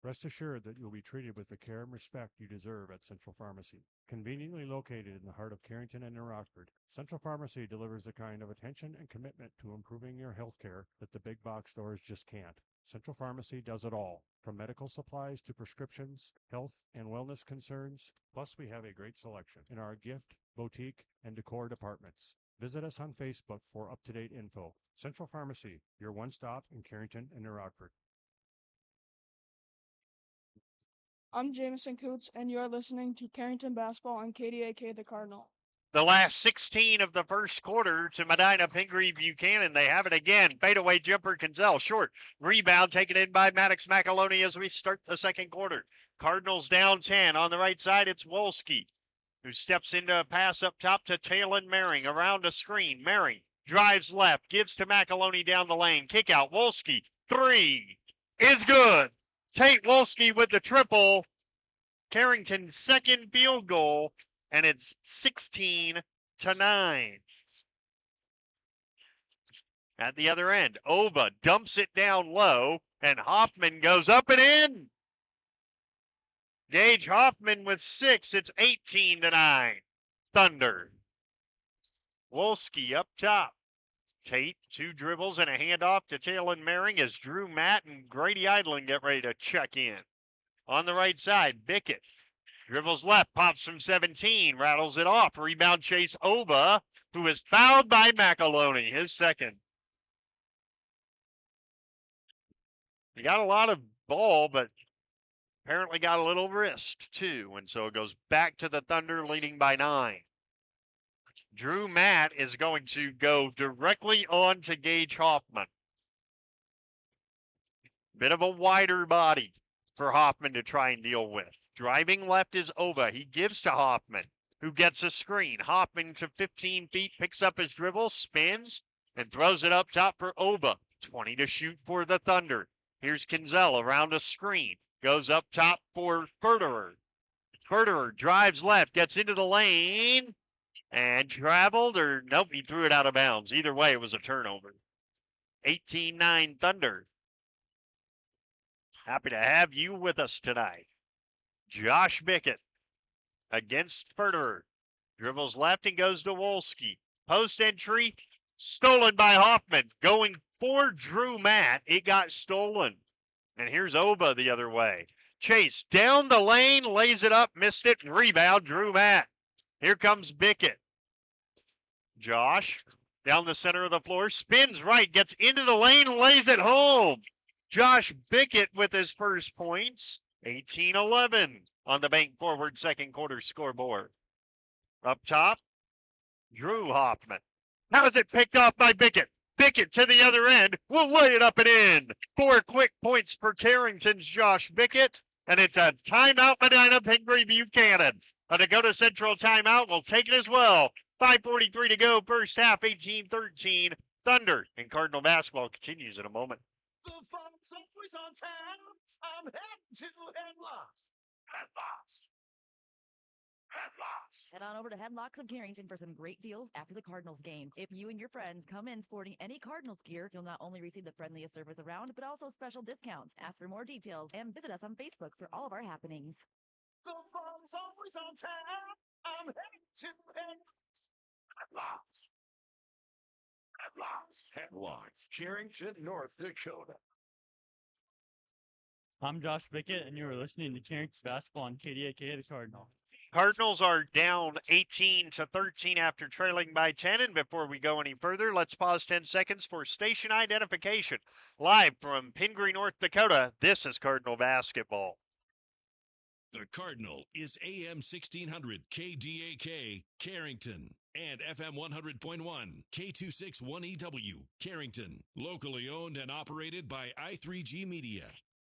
Rest assured that you'll be treated with the care and respect you deserve at Central Pharmacy. Conveniently located in the heart of Carrington and New Rockford, Central Pharmacy delivers the kind of attention and commitment to improving your health care that the big box stores just can't. Central Pharmacy does it all, from medical supplies to prescriptions, health and wellness concerns. Plus, we have a great selection in our gift, boutique, and decor departments. Visit us on Facebook for up-to-date info. Central Pharmacy, your one-stop in Carrington and New Rockford. I'm Jamison Coots, and you are listening to Carrington Basketball on KDAK The Cardinal. The last 16 of the first quarter to Medina-Pingree-Buchanan. They have it again. Fadeaway jumper, Kinzel, short. Rebound taken in by Maddox McAloney as we start the second quarter. Cardinals down 10. On the right side, it's Wolski, who steps into a pass up top to Talon Maring. Around a screen. Maring drives left, gives to McAloney down the lane. Kick out. Wolski, three is good. Tate Wolski with the triple. Carrington's second field goal, and it's 16-9. At the other end, Ova dumps it down low, and Hoffman goes up and in. Gage Hoffman with 6. It's 18-9. Thunder. Wolski up top. Tate, 2 dribbles and a handoff to Talon Maring as Drew Matt and Grady Idling get ready to check in. On the right side, Bickett dribbles left, pops from 17, rattles it off. Rebound chase Ova, who is fouled by McAloney, his second. He got a lot of ball, but apparently got a little wrist too, and so it goes back to the Thunder leading by 9. Drew Matt is going to go directly on to Gage Hoffman. Bit of a wider body for Hoffman to try and deal with. Driving left is Ova. He gives to Hoffman, who gets a screen. Hoffman to 15 feet, picks up his dribble, spins, and throws it up top for Ova. 20 to shoot for the Thunder. Here's Kinzel around a screen. Goes up top for Ferderer. Ferderer drives left, gets into the lane, and traveled, or nope, he threw it out of bounds. Either way, it was a turnover. 18-9 Thunder. Happy to have you with us tonight. Josh Bickett against Ferderer. Dribbles left and goes to Wolski. Post entry, stolen by Hoffman. Going for Drew Matt. It got stolen. And here's Ova the other way. Chase down the lane, lays it up, missed it, rebound, Drew Matt. Here comes Bickett. Josh down the center of the floor, spins right, gets into the lane, lays it home. Josh Bickett with his first points. 18-11 on the Bank Forward second quarter scoreboard. Up top, Drew Hoffman. How's it picked off by Bickett? Bickett to the other end will lay it up and in. 4 quick points for Carrington's Josh Bickett. And it's a timeout, Medina-Pingree-Buchanan. A Dakota Central timeout will take it as well. 5:43 to go, first half, 18-13. Thunder and Cardinal basketball continues in a moment. The fun's always on town. I'm heading to Headlocks. Headlocks. Headlocks. Head on over to Headlocks of Carrington for some great deals after the Cardinals game. If you and your friends come in sporting any Cardinals gear, you'll not only receive the friendliest service around, but also special discounts. Ask for more details and visit us on Facebook for all of our happenings. The fun's always on town. I'm heading to Headlocks. Headlocks. Headlocks. Headlocks, Carrington, North Dakota. I'm Josh Bickett, and you are listening to Carrington Basketball on KDAK The Cardinal. Cardinals are down 18-13 after trailing by 10. And before we go any further, let's pause 10 seconds for station identification. Live from Pingree, North Dakota, this is Cardinal basketball. The Cardinal is AM 1600 KDAK, Carrington, and FM 100.1 K261EW, Carrington. Locally owned and operated by I3G Media.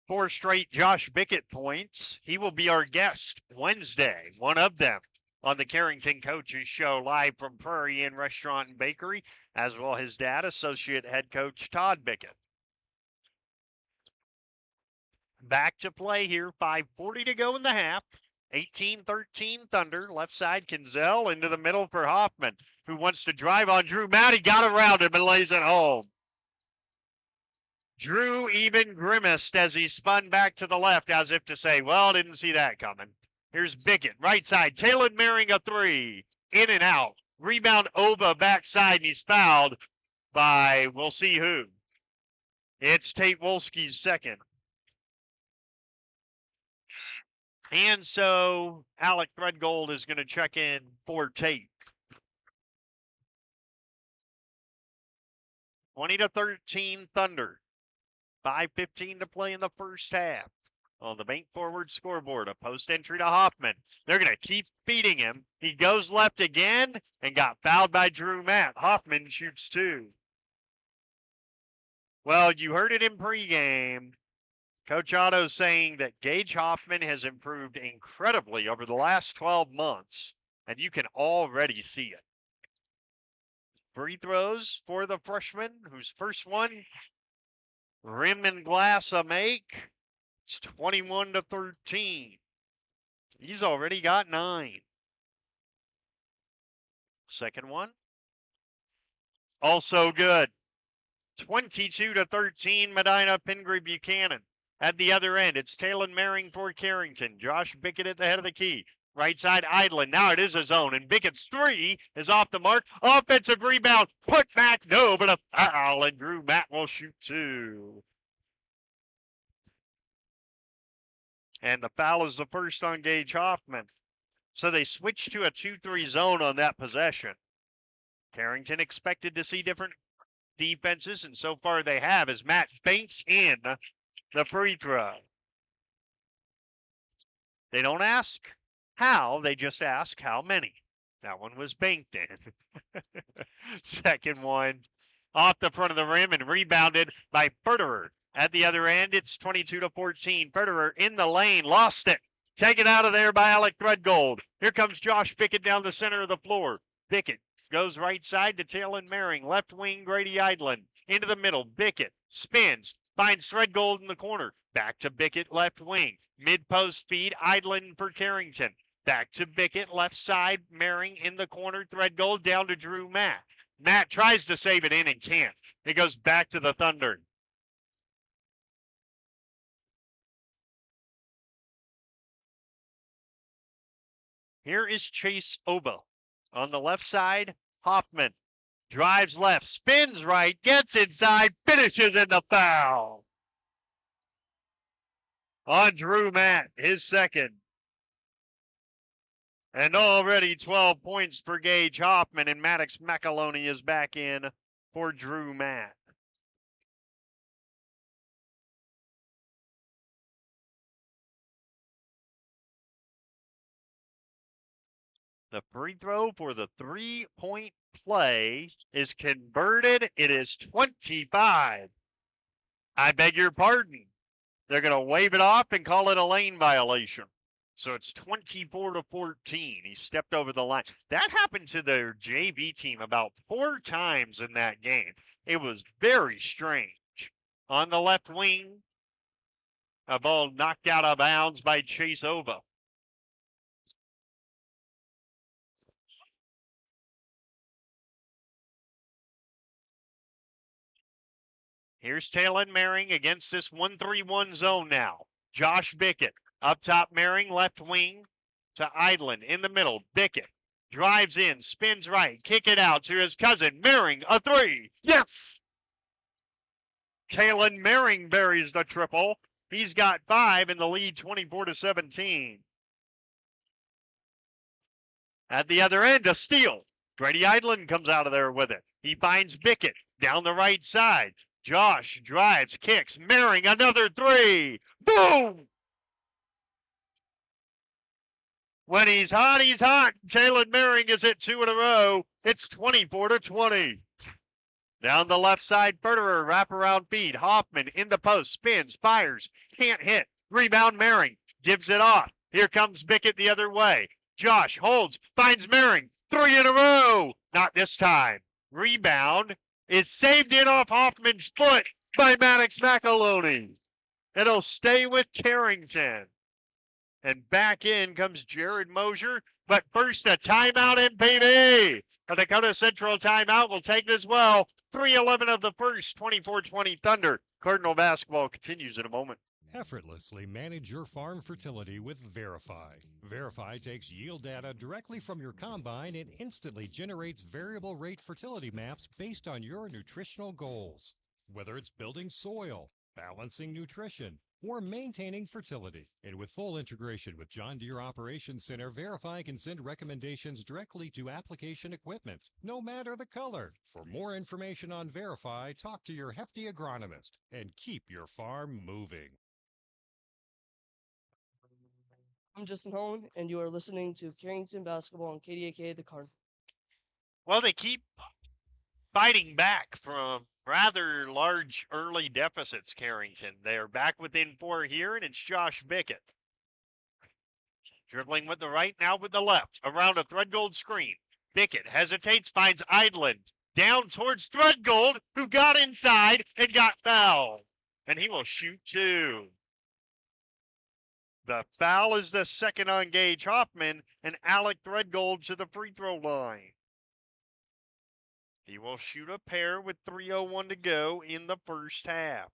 4 straight Josh Bickett points. He will be our guest Wednesday, one of them, on the Carrington Coaches Show, live from Prairie Inn Restaurant and Bakery, as well as his dad, Associate Head Coach Todd Bickett. Back to play here, 5:40 to go in the half. 18-13 Thunder. Left side, Kinzel into the middle for Hoffman, who wants to drive on Drew Matt. He got around him and lays it home. Drew even grimaced as he spun back to the left as if to say, well, didn't see that coming. Here's Bickett, right side. Taylor Maring a three. In and out. Rebound Oba backside, and he's fouled by, we'll see who. It's Tate Wolski's second. And so Alec Threadgold is going to check in for Tate. 20-13 Thunder. 5:15 to play in the first half. On the bank forward scoreboard, a post entry to Hoffman. They're going to keep feeding him. He goes left again and got fouled by Drew Matt. Hoffman shoots two. Well, you heard it in pregame. Coach Otto saying that Gage Hoffman has improved incredibly over the last 12 months, and you can already see it. Free throws for the freshman, whose first one, rim and glass a make. It's 21-13. He's already got 9. Second one, also good. 22-13 Medina-Pingree-Buchanan. At the other end, it's Taylor Maring for Carrington. Josh Bickett at the head of the key. Right side, Idland. Now it is a zone, and Bickett's three is off the mark. Offensive rebound. Put back, no, but a foul, and Drew Matt will shoot two. And the foul is the first on Gage Hoffman. So they switched to a 2-3 zone on that possession. Carrington expected to see different defenses, and so far they have, as Matt banks in the free throw. They don't ask how, they just ask how many. That one was banked in. Second one off the front of the rim and rebounded by Federer. At the other end, it's 22-14. Federer in the lane, lost it. Taken out of there by Alec Threadgold. Here comes Josh Bickett down the center of the floor. Bickett goes right side to Taylor Maring. Left wing, Grady Idland. Into the middle, Bickett spins. Finds Threadgold in the corner. Back to Bickett, left wing. Mid-post feed, Idland for Carrington. Back to Bickett, left side. Maring in the corner. Threadgold down to Drew Matt. Matt tries to save it in and can't. It goes back to the Thunder. Here is Chase Oba. On the left side, Hoffman. Drives left, spins right, gets inside, finishes in the foul. On Drew Matt, his second. And already 12 points for Gage Hoffman, and Maddox McAloney is back in for Drew Matt. The free throw for the three-point play is converted. It is 25. I beg your pardon. They're going to wave it off and call it a lane violation. So it's 24-14. He stepped over the line. That happened to their JV team about 4 times in that game. It was very strange. On the left wing, a ball knocked out of bounds by Chase Oba. Here's Taylor Maring against this 1-3-1 zone now. Josh Bickett up top, Maring left wing to Idland in the middle. Bickett drives in, spins right, kick it out to his cousin. Maring a three. Yes! Taylor Maring buries the triple. He's got 5 in the lead, 24-17. At the other end, a steal. Grady Idland comes out of there with it. He finds Bickett down the right side. Josh drives, kicks, Mering, another three. Boom! When he's hot, he's hot. Jalen Mering is hit 2 in a row. It's 24-20. Down the left side, Federer, wraparound feed. Hoffman in the post, spins, fires, can't hit. Rebound, Mering, gives it off. Here comes Bickett the other way. Josh holds, finds Mering, 3 in a row. Not this time. Rebound is saved in off Hoffman's foot by Maddox McAloney. It'll stay with Carrington. And back in comes Jared Mosier. But first, a timeout MPB. A Dakota Central timeout will take it as well. 3:11 of the first, 24-20 Thunder. Cardinal basketball continues in a moment. Effortlessly manage your farm fertility with Verify. Verify takes yield data directly from your combine and instantly generates variable rate fertility maps based on your nutritional goals. Whether it's building soil, balancing nutrition, or maintaining fertility. And with full integration with John Deere Operations Center, Verify can send recommendations directly to application equipment, no matter the color. For more information on Verify, talk to your hefty agronomist and keep your farm moving. I'm Justin Hone, and you are listening to Carrington Basketball on KDAK, the Cardinal. Well, they keep fighting back from rather large early deficits, Carrington. They're back within 4 here, and it's Josh Bickett. Dribbling with the right, now with the left. Around a Threadgold screen. Bickett hesitates, finds Idland. Down towards Threadgold, who got inside and got fouled. And he will shoot 2. The foul is the second on Gage Hoffman, and Alec Threadgold to the free throw line. He will shoot a pair with 3:01 to go in the first half.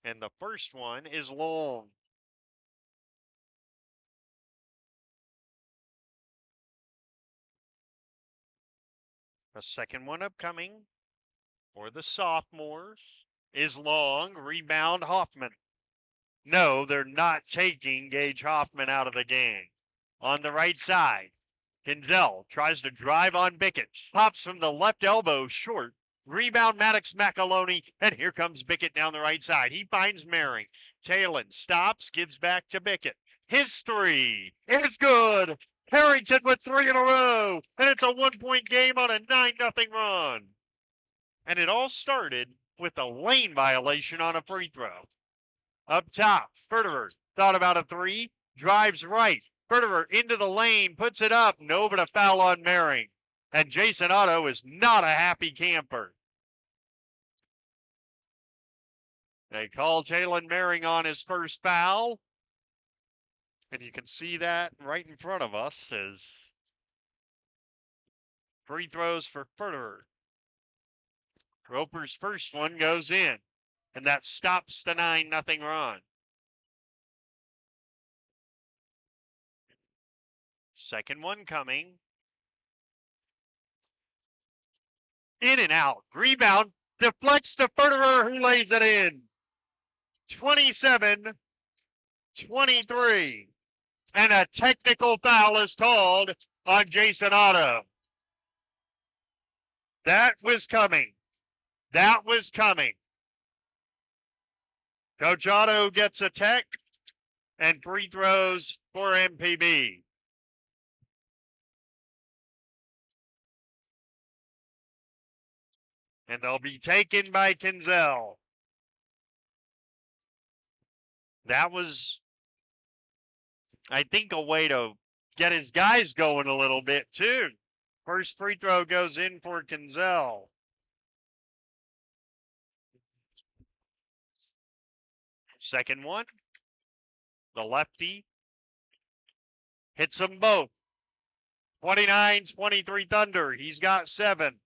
And the first one is long. The second one upcoming for the sophomores is long. Rebound Hoffman. No, they're not taking Gage Hoffman out of the game. On the right side, Kinzel tries to drive on Bickett. Pops from the left elbow short. Rebound Maddox McAloney. And here comes Bickett down the right side. He finds Mering. Talon stops, gives back to Bickett. His 3 is good. Carrington with 3 in a row. And it's a 1-point game on a 9-0 run. And it all started with a lane violation on a free throw. Up top, Federer thought about a 3, drives right. Federer into the lane, puts it up. No, but a foul on Mering. And Jason Otto is not a happy camper. They call Jalen Mering on his first foul. And you can see that right in front of us as free throws for Federer. Roper's first one goes in. And that stops the 9-0 run. Second one coming. In and out. Rebound. Deflects to Federer, who lays it in. 27-23. And a technical foul is called on Jason Otto. That was coming. That was coming. Coach Otto gets a tech and free throws for MPB. And they'll be taken by Kinzel. That was, I think, a way to get his guys going a little bit, too. First free throw goes in for Kinzel. Second one, the lefty hits them both. 29-23 Thunder. He's got 7.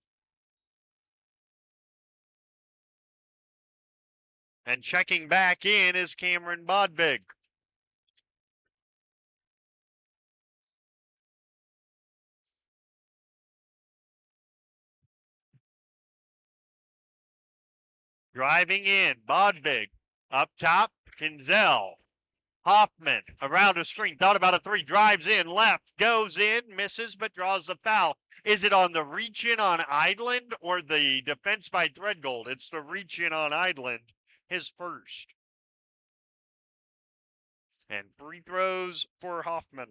And checking back in is Cameron Bodvig. Driving in, Bodvig. Up top, Kinzel. Hoffman around the screen, thought about a three, drives in, left, goes in, misses, but draws the foul. Is it on the reach in on Idland or the defense by Threadgold? It's the reach in on Idland, his first. And free throws for Hoffman.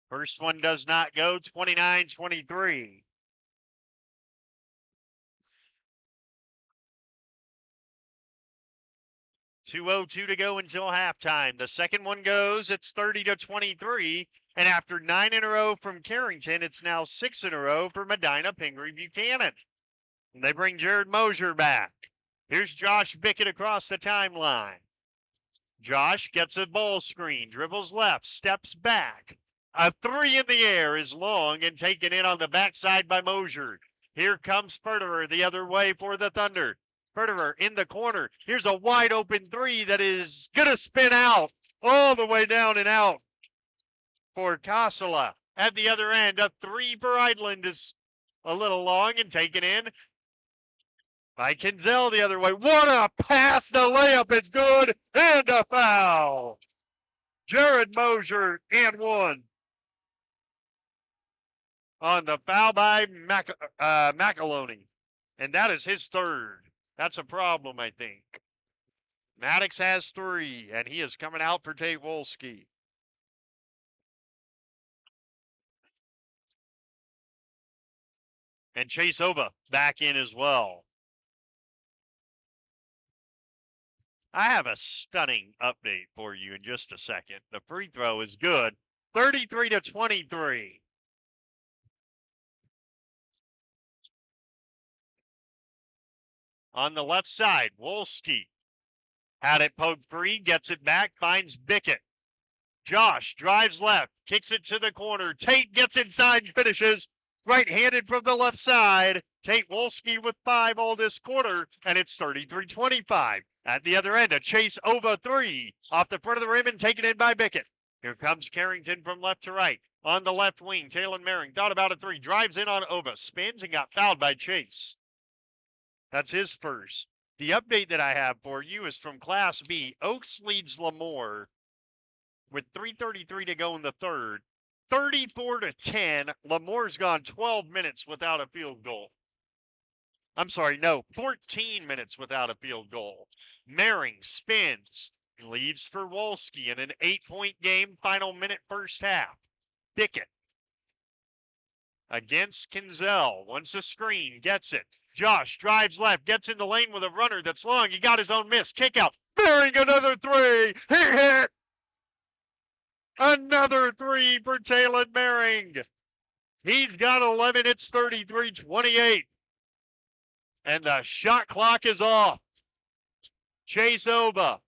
First one does not go, 29-23. .202 to go until halftime. The second one goes, it's 30-23. And after 9 in a row from Carrington, it's now 6 in a row for Medina-Pingree-Buchanan. And they bring Jared Mosier back. Here's Josh Bickett across the timeline. Josh gets a ball screen, dribbles left, steps back. A three in the air is long and taken in on the backside by Mosier. Here comes Furterer the other way for the Thunder. Furterer in the corner. Here's a wide open three that is going to spin out all the way down and out for Kasala. At the other end, a three for Idland is a little long and taken in by Kinzel the other way. What a pass. The layup is good and a foul. Jared Mosier and one. On the foul by McAloney. And that is his third. That's a problem, I think. Maddox has three, and he is coming out for Tate Wolski. And Chase Ova back in as well. I have a stunning update for you in just a second. The free throw is good. 33-23. On the left side, Wolski had it poked free, gets it back, finds Bickett. Josh drives left, kicks it to the corner. Tate gets inside and finishes. Right-handed from the left side. Tate Wolski with 5 all this quarter, and it's 33-25. At the other end, a Chase Ova three off the front of the rim and taken in by Bickett. Here comes Carrington from left to right. On the left wing, Taylor Merring thought about a three, drives in on Ova, spins and got fouled by Chase. That's his first. The update that I have for you is from Class B. Oaks leads Lemoore with 3:33 to go in the third. 34-10. Lemoore's gone 12 minutes without a field goal. I'm sorry, no, 14 minutes without a field goal. Merring spins, leaves for Wolski in an 8-point game, final minute first half. Bickett against Kinzel, wants a screen, gets it. Josh drives left, gets in the lane with a runner that's long. He got his own miss. Kick out. Merring another three. He hit. Another three for Taylor Merring. He's got 11. It's 33-28. And the shot clock is off. Chase Ova.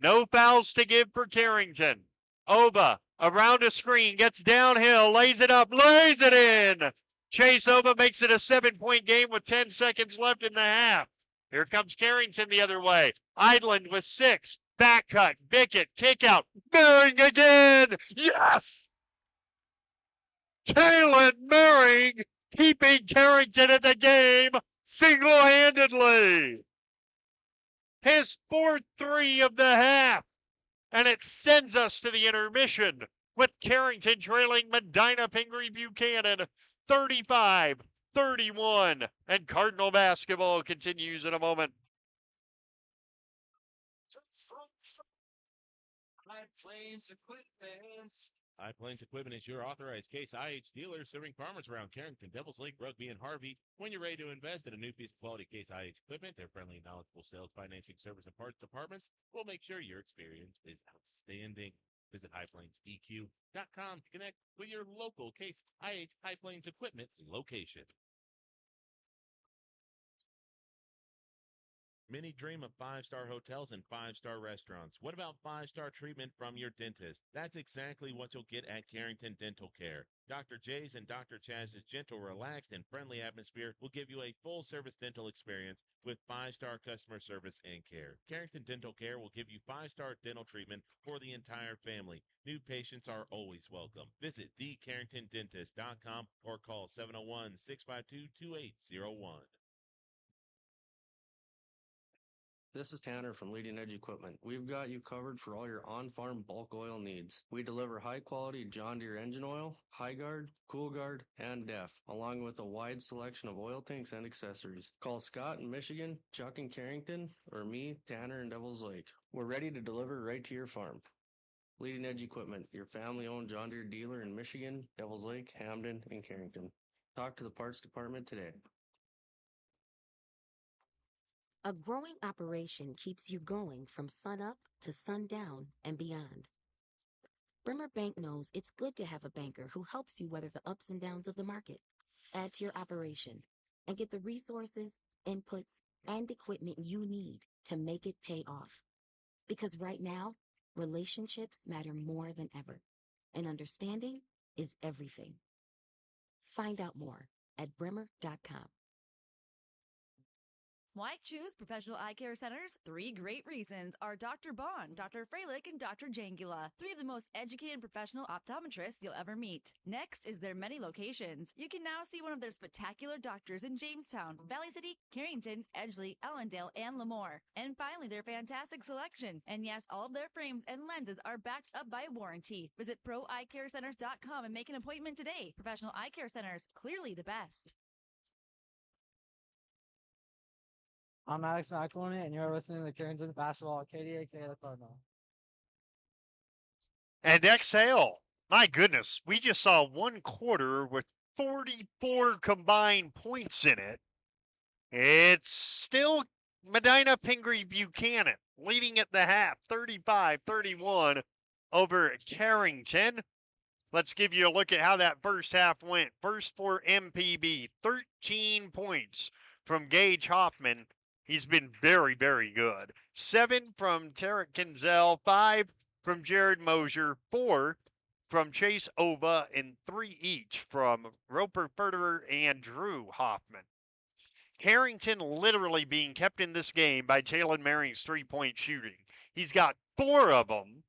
No fouls to give for Carrington. Ova around a screen, gets downhill, lays it up, lays it in. Chase Ova makes it a 7-point game with 10 seconds left in the half. Here comes Carrington the other way. Idland with 6. Back cut. Bickett. Kick out. Merring again. Yes! Taylor Merring keeping Carrington in the game single-handedly. His 4th three of the half. And it sends us to the intermission with Carrington trailing Medina-Pingree-Buchanan 35-31. And Cardinal basketball continues in a moment. High Plains Equipment. High Plains Equipment is your authorized Case IH dealer serving farmers around Carrington, Devils Lake, Rugby, and Harvey. When you're ready to invest in a new piece of quality Case IH equipment, their friendly and knowledgeable sales, financing, service, and parts departments will make sure your experience is outstanding. Visit highplainseq.com to connect with your local Case IH High Plains Equipment location. Many dream of 5-star hotels and 5-star restaurants. What about 5-star treatment from your dentist? That's exactly what you'll get at Carrington Dental Care. Dr. J's and Dr. Chaz's gentle, relaxed, and friendly atmosphere will give you a full-service dental experience with 5-star customer service and care. Carrington Dental Care will give you 5-star dental treatment for the entire family. New patients are always welcome. Visit thecarringtondentist.com or call 701-652-2801. This is Tanner from Leading Edge Equipment. We've got you covered for all your on-farm bulk oil needs. We deliver high-quality John Deere engine oil, High Guard, Cool Guard, and DEF, along with a wide selection of oil tanks and accessories. Call Scott in Michigan, Chuck in Carrington, or me, Tanner in Devils Lake. We're ready to deliver right to your farm. Leading Edge Equipment, your family-owned John Deere dealer in Michigan, Devils Lake, Hamden, and Carrington. Talk to the parts department today. A growing operation keeps you going from sunup to sundown and beyond. Bremer Bank knows it's good to have a banker who helps you weather the ups and downs of the market. Add to your operation and get the resources, inputs, and equipment you need to make it pay off. Because right now, relationships matter more than ever, and understanding is everything. Find out more at bremer.com. Why choose professional eye care centers? 3 great reasons are Dr. Bond, Dr. Freilich, and Dr. Jangula, 3 of the most educated professional optometrists you'll ever meet. Next is their many locations. You can now see one of their spectacular doctors in Jamestown, Valley City, Carrington, Edgeley, Ellendale, and Lemoore. And finally, their fantastic selection. And yes, all of their frames and lenses are backed up by warranty. Visit proeyecarecenters.com and make an appointment today. Professional eye care centers, clearly the best. I'm Alex McElwain, and you're listening to Carrington Basketball, KDAK, the Cardinal. And exhale. My goodness, we just saw one quarter with 44 combined points in it. It's still Medina-Pingree-Buchanan leading at the half, 35-31 over Carrington. Let's give you a look at how that first half went. First for MPB, 13 points from Gage Hoffman. He's been very, very good. 7 from Tarek Kinzel, 5 from Jared Mosier, 4 from Chase Ova, and 3 each from Roper Furterer and Drew Hoffman. Carrington literally being kept in this game by Taylor Maring's three-point shooting. He's got 4 of them,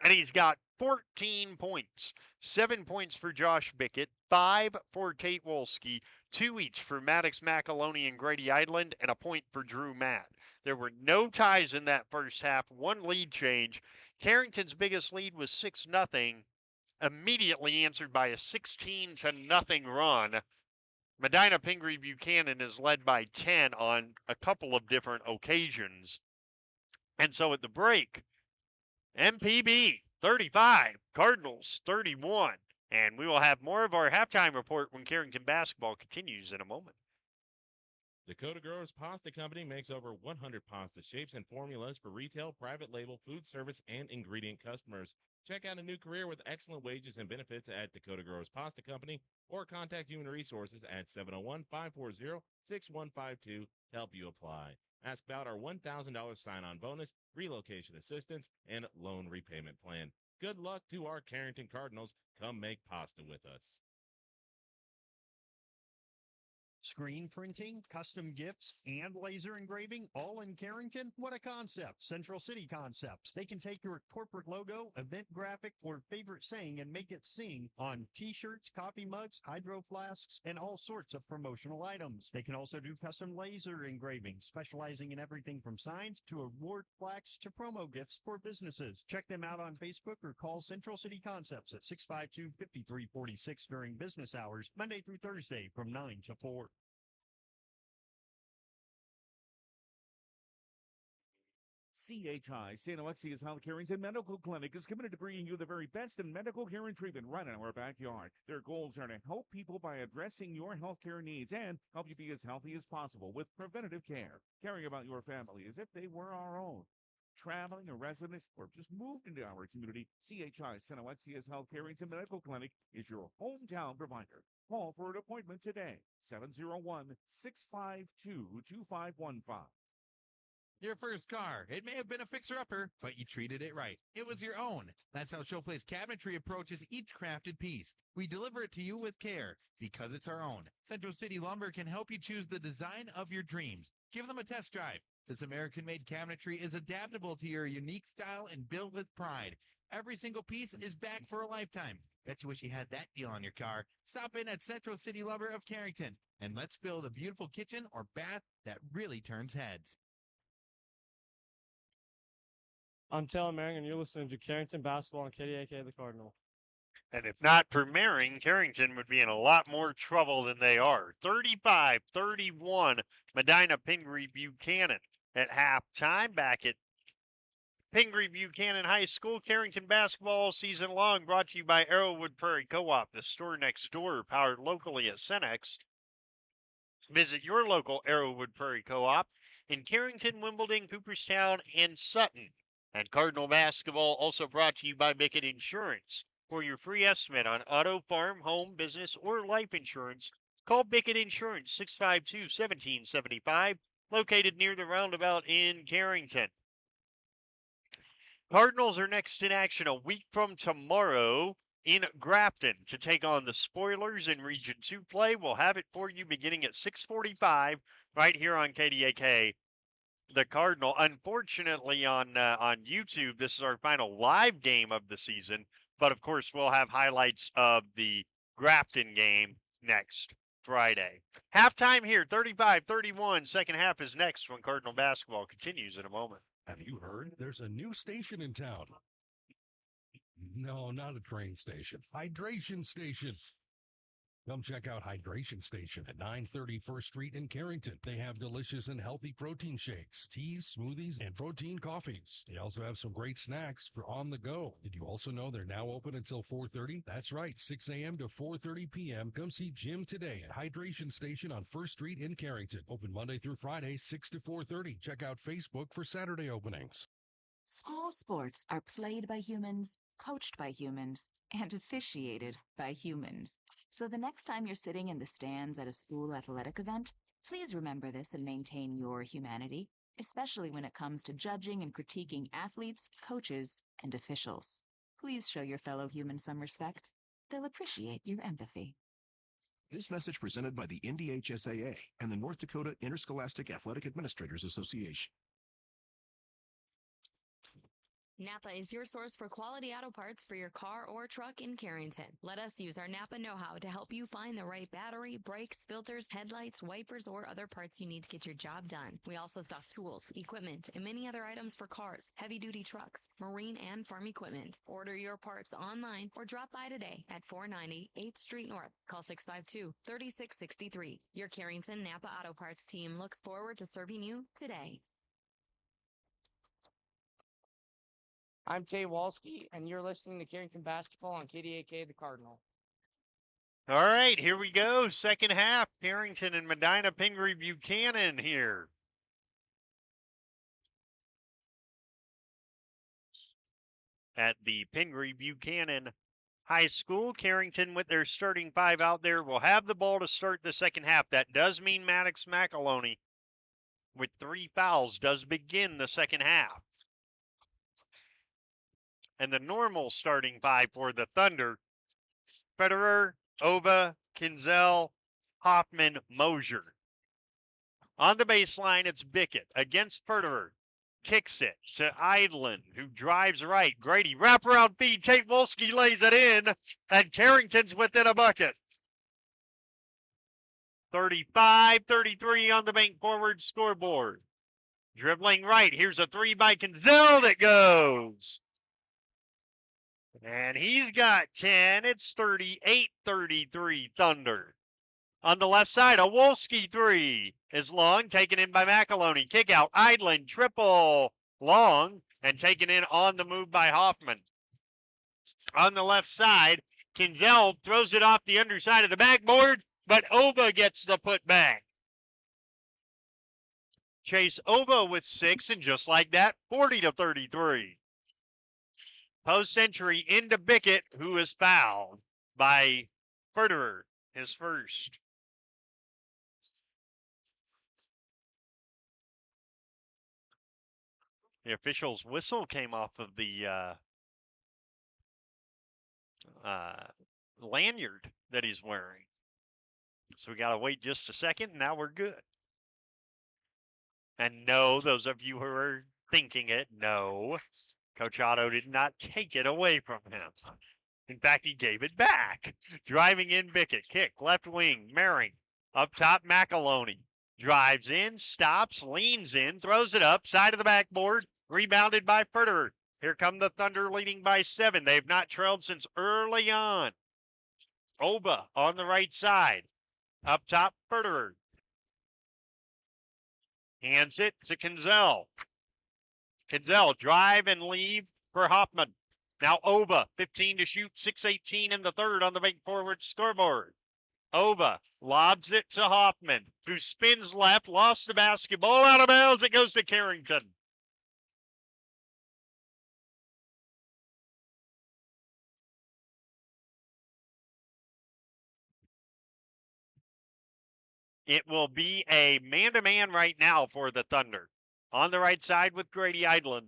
and he's got 14 points. 7 points for Josh Bickett, 5 for Tate Wolski, 2 each for Maddox McAloney and Grady Idland, and a point for Drew Matt. There were no ties in that first half, 1 lead change. Carrington's biggest lead was 6-0, immediately answered by a 16-0 run. Medina-Pingree-Buchanan is led by 10 on a couple of different occasions. And so at the break, MPB 35, Cardinals 31. And we will have more of our halftime report when Carrington basketball continues in a moment. Dakota Growers Pasta Company makes over 100 pasta shapes and formulas for retail, private label, food service, and ingredient customers. Check out a new career with excellent wages and benefits at Dakota Growers Pasta Company or contact Human Resources at 701-540-6152 to help you apply. Ask about our $1,000 sign-on bonus, relocation assistance, and loan repayment plan. Good luck to our Carrington Cardinals. Come make pasta with us. Screen printing, custom gifts, and laser engraving all in Carrington? What a concept. Central City Concepts. They can take your corporate logo, event graphic, or favorite saying and make it sing on t-shirts, coffee mugs, hydro flasks, and all sorts of promotional items. They can also do custom laser engraving, specializing in everything from signs to award plaques to promo gifts for businesses. Check them out on Facebook or call Central City Concepts at 652-5346 during business hours, Monday through Thursday from 9 to 4. CHI, St. Alexius Health Carrington Medical Clinic, is committed to bringing you the very best in medical care and treatment right in our backyard. Their goals are to help people by addressing your healthcare needs and help you be as healthy as possible with preventative care, caring about your family as if they were our own. Traveling, a resident, or just moved into our community, CHI St. Alexius Health Carrington Medical Clinic is your hometown provider. Call for an appointment today, 701-652-2515. Your first car. It may have been a fixer-upper, but you treated it right. It was your own. That's how Showplace Cabinetry approaches each crafted piece. We deliver it to you with care, because it's our own. Central City Lumber can help you choose the design of your dreams. Give them a test drive. This American-made cabinetry is adaptable to your unique style and built with pride. Every single piece is back for a lifetime. Bet you wish you had that deal on your car. Stop in at Central City Lumber of Carrington, and let's build a beautiful kitchen or bath that really turns heads. I'm Taylor Merring, and you're listening to Carrington Basketball on KDAK, the Cardinal. And if not for Merring, Carrington would be in a lot more trouble than they are. 35-31, Medina-Pingree-Buchanan at halftime. Back at Pingree-Buchanan High School, Carrington basketball season long, brought to you by Arrowwood Prairie Co-op, the store next door, powered locally at Cenex. Visit your local Arrowwood Prairie Co-op in Carrington, Wimbledon, Cooperstown, and Sutton. And Cardinal basketball also brought to you by Bickett Insurance. For your free estimate on auto, farm, home, business, or life insurance, call Bickett Insurance 652-1775, located near the roundabout in Carrington. Cardinals are next in action a week from tomorrow in Grafton to take on the Spoilers in Region 2 play. We'll have it for you beginning at 6:45 right here on KDAK. The Cardinal, unfortunately, on YouTube, this is our final live game of the season. But, of course, we'll have highlights of the Grafton game next Friday. Halftime here, 35-31. Second half is next when Cardinal basketball continues in a moment. Have you heard? There's a new station in town. No, not a train station. Hydration Station. Come check out Hydration Station at 930 First Street in Carrington. They have delicious and healthy protein shakes, teas, smoothies, and protein coffees. They also have some great snacks for on the go. Did you also know they're now open until 4:30? That's right, 6 a.m. to 4:30 p.m. Come see Jim today at Hydration Station on First Street in Carrington. Open Monday through Friday, 6 to 4:30. Check out Facebook for Saturday openings. School sports are played by humans, coached by humans, and officiated by humans. So the next time you're sitting in the stands at a school athletic event, please remember this and maintain your humanity, especially when it comes to judging and critiquing athletes, coaches, and officials. Please show your fellow humans some respect. They'll appreciate your empathy. This message presented by the NDHSAA and the North Dakota Interscholastic Athletic Administrators Association. Napa is your source for quality auto parts for your car or truck in Carrington. Let us use our Napa know-how to help you find the right battery, brakes, filters, headlights, wipers, or other parts you need to get your job done. We also stock tools, equipment, and many other items for cars, heavy-duty trucks, marine, and farm equipment. Order your parts online or drop by today at 490 8th Street North. Call 652-3663. Your Carrington Napa Auto Parts team looks forward to serving you today. I'm Jay Walski, and you're listening to Carrington Basketball on KDAK, the Cardinal. All right, here we go. Second half, Carrington and Medina-Pingree-Buchanan here. At the Pingree-Buchanan High School, Carrington with their starting five out there will have the ball to start the second half. That does mean Maddox McAloney with 3 fouls does begin the second half. And the normal starting five for the Thunder, Federer, Ova, Kinzel, Hoffman, Mosier. On the baseline, it's Bickett against Federer. Kicks it to Idland, who drives right. Grady, wraparound feed. Tate Wolski lays it in, and Carrington's within a bucket. 35-33 on the bank forward scoreboard. Dribbling right. Here's a three by Kinzel that goes. And he's got 10. It's 38-33 Thunder. On the left side, a Wolski three is long, taken in by McAloney. Kick out, Idland, triple long, and taken in on the move by Hoffman. On the left side, Kinzel throws it off the underside of the backboard, but Ova gets the putback. Chase Ova with 6, and just like that, 40-33. Post entry into Bickett, who is fouled by Federer, his first. The official's whistle came off of the lanyard that he's wearing. So we got to wait just a second, and now we're good. And no, those of you who are thinking it, no. Coach Otto did not take it away from him. In fact, he gave it back. Driving in Bickett. Kick, left wing, Merring. Up top, McAloney. Drives in, stops, leans in, throws it up, side of the backboard. Rebounded by Federer. Here come the Thunder leading by 7. They've not trailed since early on. Oba on the right side. Up top, Federer. Hands it to Kinzel. Kinzel drive and leave for Hoffman. Now Oba, 15 to shoot, 6:18 in the third on the big forward scoreboard. Oba lobs it to Hoffman, who spins left, lost the basketball, out of bounds. It goes to Carrington. It will be a man-to-man right now for the Thunder. On the right side with Grady Eidland.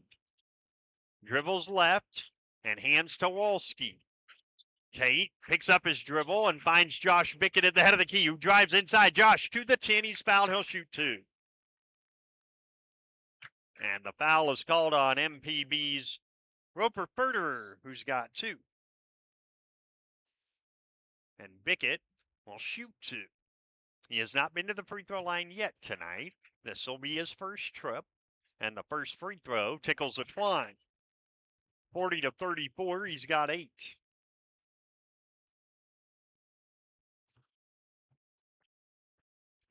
Dribbles left and hands to Wolski. Tate picks up his dribble and finds Josh Bickett at the head of the key, who drives inside. Josh to the 10. He's fouled. He'll shoot 2. And the foul is called on MPB's Roper Federer, who's got 2. And Bickett will shoot 2. He has not been to the free throw line yet tonight. This will be his first trip. And the first free throw tickles the twine. 40 to 34, he's got 8.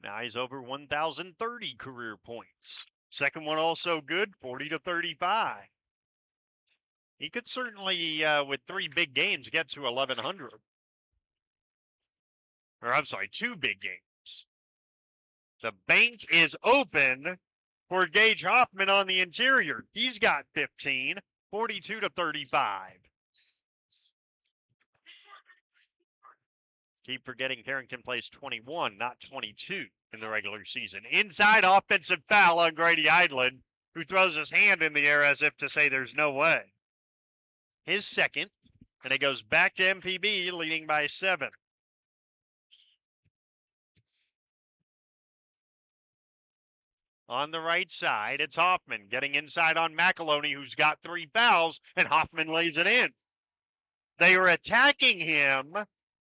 Now he's over 1,030 career points. Second one also good, 40 to 35. He could certainly, with 3 big games, get to 1,100. Or I'm sorry, 2 big games. The bank is open for Gage Hoffman on the interior. He's got 15, 42 to 35. Keep forgetting Carrington plays 21, not 22 in the regular season. Inside offensive foul on Grady Eidland, who throws his hand in the air as if to say there's no way. His second, and it goes back to MPB, leading by 7. On the right side, it's Hoffman getting inside on McAloney, who's got 3 fouls, and Hoffman lays it in. They are attacking him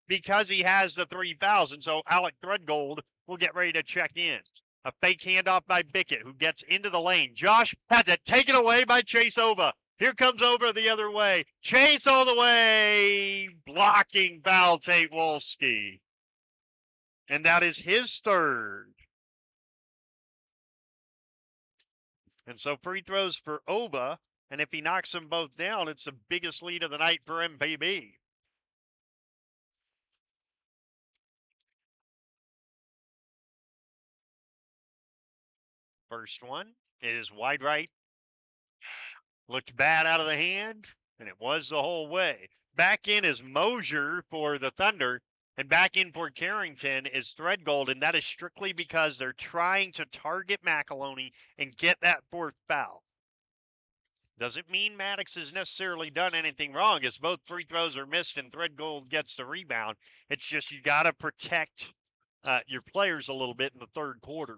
because he has the 3 fouls, and so Alec Threadgold will get ready to check in. A fake handoff by Bickett, who gets into the lane. Josh has it taken away by Chase Oba. Here comes Oba the other way. Chase all the way, blocking foul Tate Wolski. And that is his 3rd. And so free throws for Oba, and if he knocks them both down, it's the biggest lead of the night for MPB. First one is wide right. Looked bad out of the hand, and it was the whole way. Back in is Mosier for the Thunder, and back in for Carrington is Threadgold, and that is strictly because they're trying to target McAloney and get that 4th foul. Doesn't mean Maddox has necessarily done anything wrong, as both free throws are missed and Threadgold gets the rebound. It's just you got to protect your players a little bit in the 3rd quarter.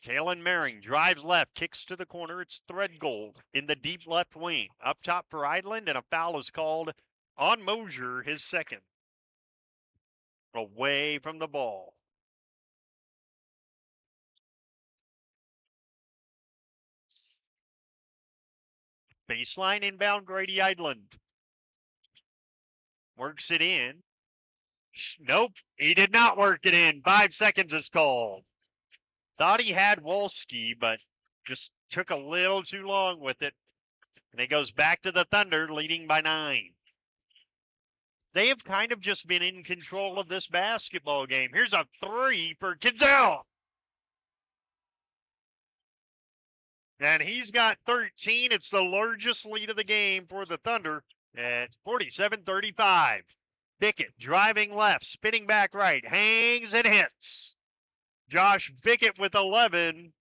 Kalen Merring drives left, kicks to the corner. It's Threadgold in the deep left wing. Up top for Eidland, and a foul is called on Mosier, his 2nd. Away from the ball. Baseline inbound, Grady Eidland. Works it in. Nope, he did not work it in. 5 seconds is called. Thought he had Wolski, but just took a little too long with it. And it goes back to the Thunder, leading by 9. They have kind of just been in control of this basketball game. Here's a 3 for Kinzel. And he's got 13. It's the largest lead of the game for the Thunder at 47-35. Bickett driving left, spinning back right, hangs and hits. Josh Bickett with 11,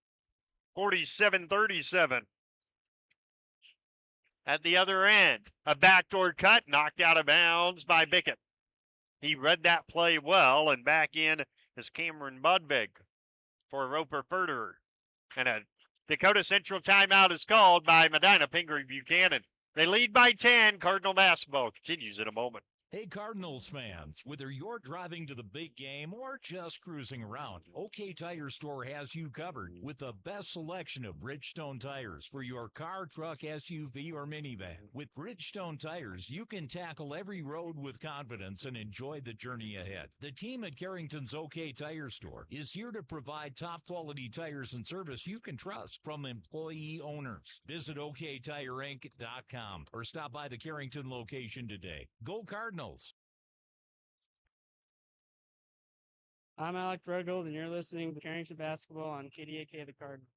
47-37. At the other end, a backdoor cut knocked out of bounds by Bickett. He read that play well, and back in is Cameron Budvig for Roper Federer. And a Dakota Central timeout is called by Medina-Pingree-Buchanan. They lead by 10. Cardinal basketball continues in a moment. Hey Cardinals fans, whether you're driving to the big game or just cruising around, OK Tire Store has you covered with the best selection of Bridgestone tires for your car, truck, SUV, or minivan. With Bridgestone tires, you can tackle every road with confidence and enjoy the journey ahead. The team at Carrington's OK Tire Store is here to provide top quality tires and service you can trust from employee owners. Visit OKTireInc.com or stop by the Carrington location today. Go Cardinals! I'm Alec Threadgold, and you're listening to Carrington Basketball on KDAK The Cardinal.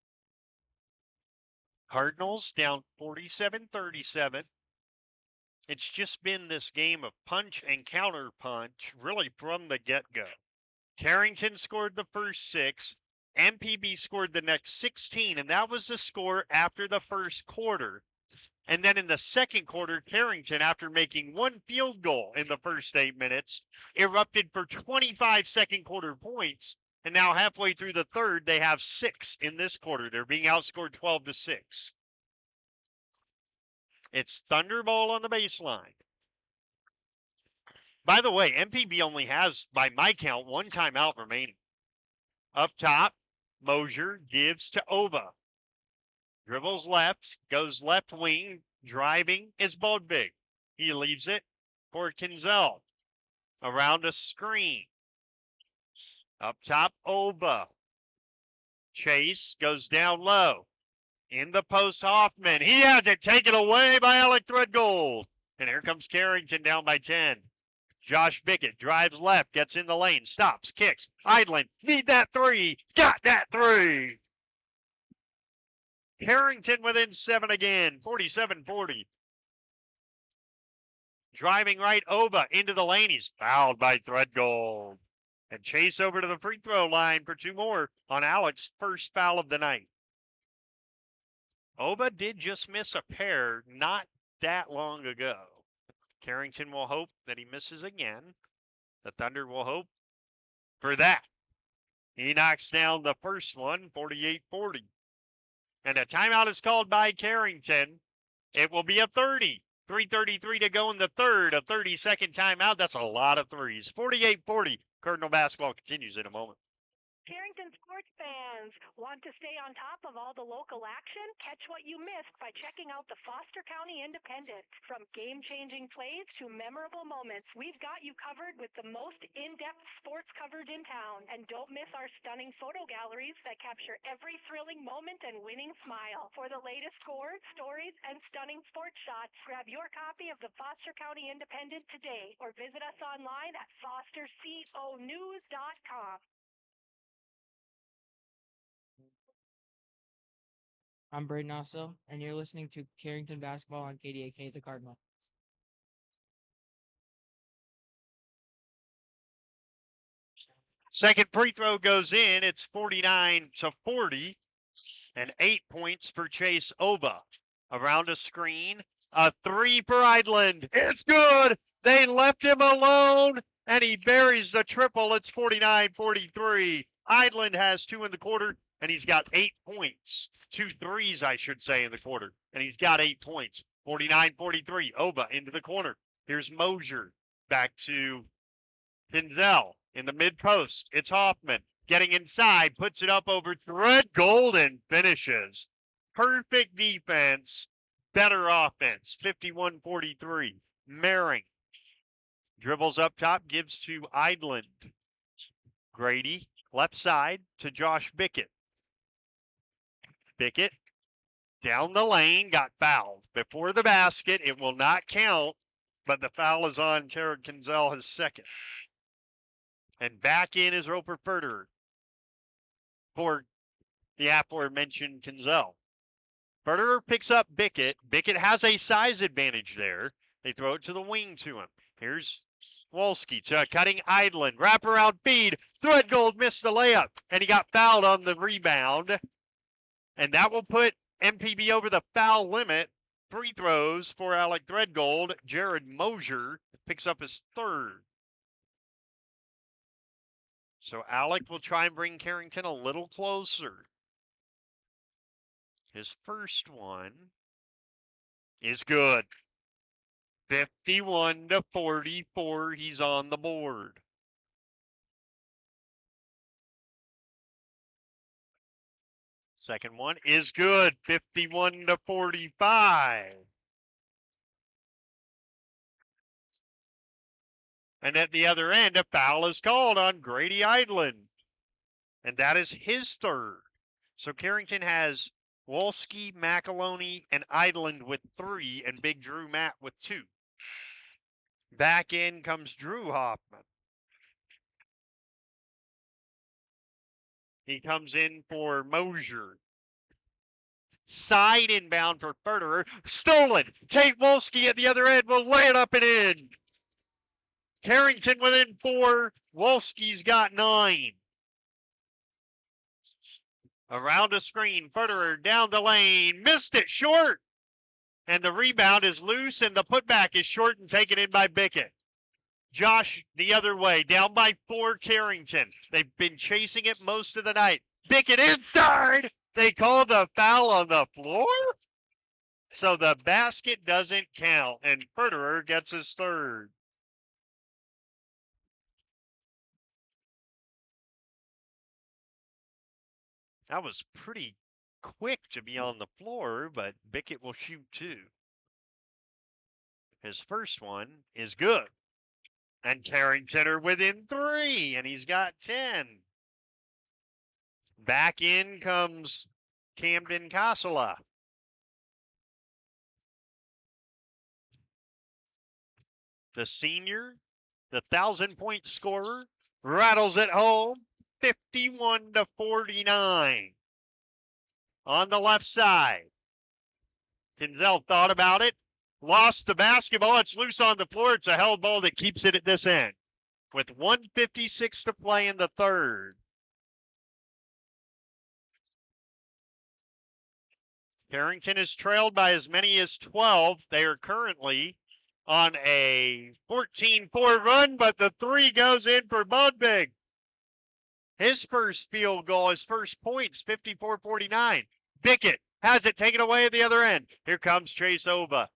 Cardinals down 47-37. It's just been this game of punch and counter punch, really from the get-go. Carrington scored the first 6. MPB scored the next 16, and that was the score after the first quarter. And then in the second quarter, Carrington, after making one field goal in the first 8 minutes, erupted for 25 second quarter points. And now halfway through the third, they have 6 in this quarter. They're being outscored 12-6. It's Thunderball on the baseline. By the way, MPB only has, by my count, 1 timeout remaining. Up top, Mosier gives to Ova. Dribbles left, goes left wing, driving is Bodvig. He leaves it for Kinzel. Around a screen. Up top, Oba. Chase goes down low. In the post, Hoffman. He has it taken away by Alec Threadgold. And here comes Carrington down by 10. Josh Bickett drives left, gets in the lane, stops, kicks. Idland, need that 3. Got that 3. Carrington within 7 again, 47-40. Driving right, Oba into the lane. He's fouled by Threadgold. And Chase over to the free throw line for 2 more on Alec's first foul of the night. Oba did just miss a pair not that long ago. Carrington will hope that he misses again. The Thunder will hope for that. He knocks down the first one, 48-40. And a timeout is called by Carrington. It will be a 30. 3:33 to go in the third. A 30-second timeout. That's a lot of threes. 48-40. Cardinal basketball continues in a moment. Carrington sports fans, want to stay on top of all the local action? Catch what you missed by checking out the Foster County Independent. From game-changing plays to memorable moments, we've got you covered with the most in-depth sports coverage in town. And don't miss our stunning photo galleries that capture every thrilling moment and winning smile. For the latest scores, stories, and stunning sports shots, grab your copy of the Foster County Independent today or visit us online at fosterconews.com. I'm Braden Osso, and you're listening to Carrington Basketball on KDAK The Cardinal. Second free throw goes in. It's 49-40. And 8 points for Chase Oba. Around a screen. A 3 for Idland. It's good. They left him alone, and he buries the triple. It's 49-43. Idland has 2 in the quarter, and he's got 8 points. 2 threes, I should say, in the quarter. And he's got 8 points. 49-43. Oba into the corner. Here's Mosier. Back to Kinzel in the mid-post. It's Hoffman. Getting inside, puts it up over Threadgold and finishes. Perfect defense, better offense. 51-43. Maring dribbles up top, gives to Idland. Grady, left side to Josh Bickett. Bickett down the lane, got fouled. Before the basket, it will not count, but the foul is on Tarek Kinzel, his second. And back in is Roper Furterer for the aforementioned Kinzel. Furterer picks up Bickett. Bickett has a size advantage there. They throw it to the wing to him. Here's Wolski to cutting Idland. Wraparound feed. Threadgold missed the layup, and he got fouled on the rebound. And that will put MPB over the foul limit. Free throws for Alec Threadgold. Jared Mosier picks up his third. So Alec will try and bring Carrington a little closer. His first one is good. 51-44. He's on the board. Second one is good. 51-45. And at the other end, a foul is called on Grady Idland. And that is his third. So Carrington has Wolski, McAloney, and Idland with 3, and Big Drew Matt with 2. Back in comes Drew Hoffman. He comes in for Mosier. Side inbound for Federer. Stolen. Tate Wolski at the other end will lay it up and in. Carrington within 4. Wolski's got 9. Around a screen. Federer down the lane. Missed it short. And the rebound is loose, and the putback is short and taken in by Bickett. Josh the other way, down by 4, Carrington. They've been chasing it most of the night. Bickett inside. They call the foul on the floor. So the basket doesn't count, and Federer gets his third. That was pretty quick to be on the floor, but Bickett will shoot 2. His first one is good. And Carrington are within 3, and he's got 10. Back in comes Camden Casala. The senior, the 1,000-point scorer, rattles it home, 51-49. On the left side, Kinzel thought about it, lost the basketball. It's loose on the floor. It's a held ball that keeps it at this end. With 1:56 to play in the third. Carrington is trailed by as many as 12. They are currently on a 14-4 run, but the 3 goes in for Budbig. His first field goal, his first points, 54-49. Bickett has it taken away at the other end. Here comes Chase Ova.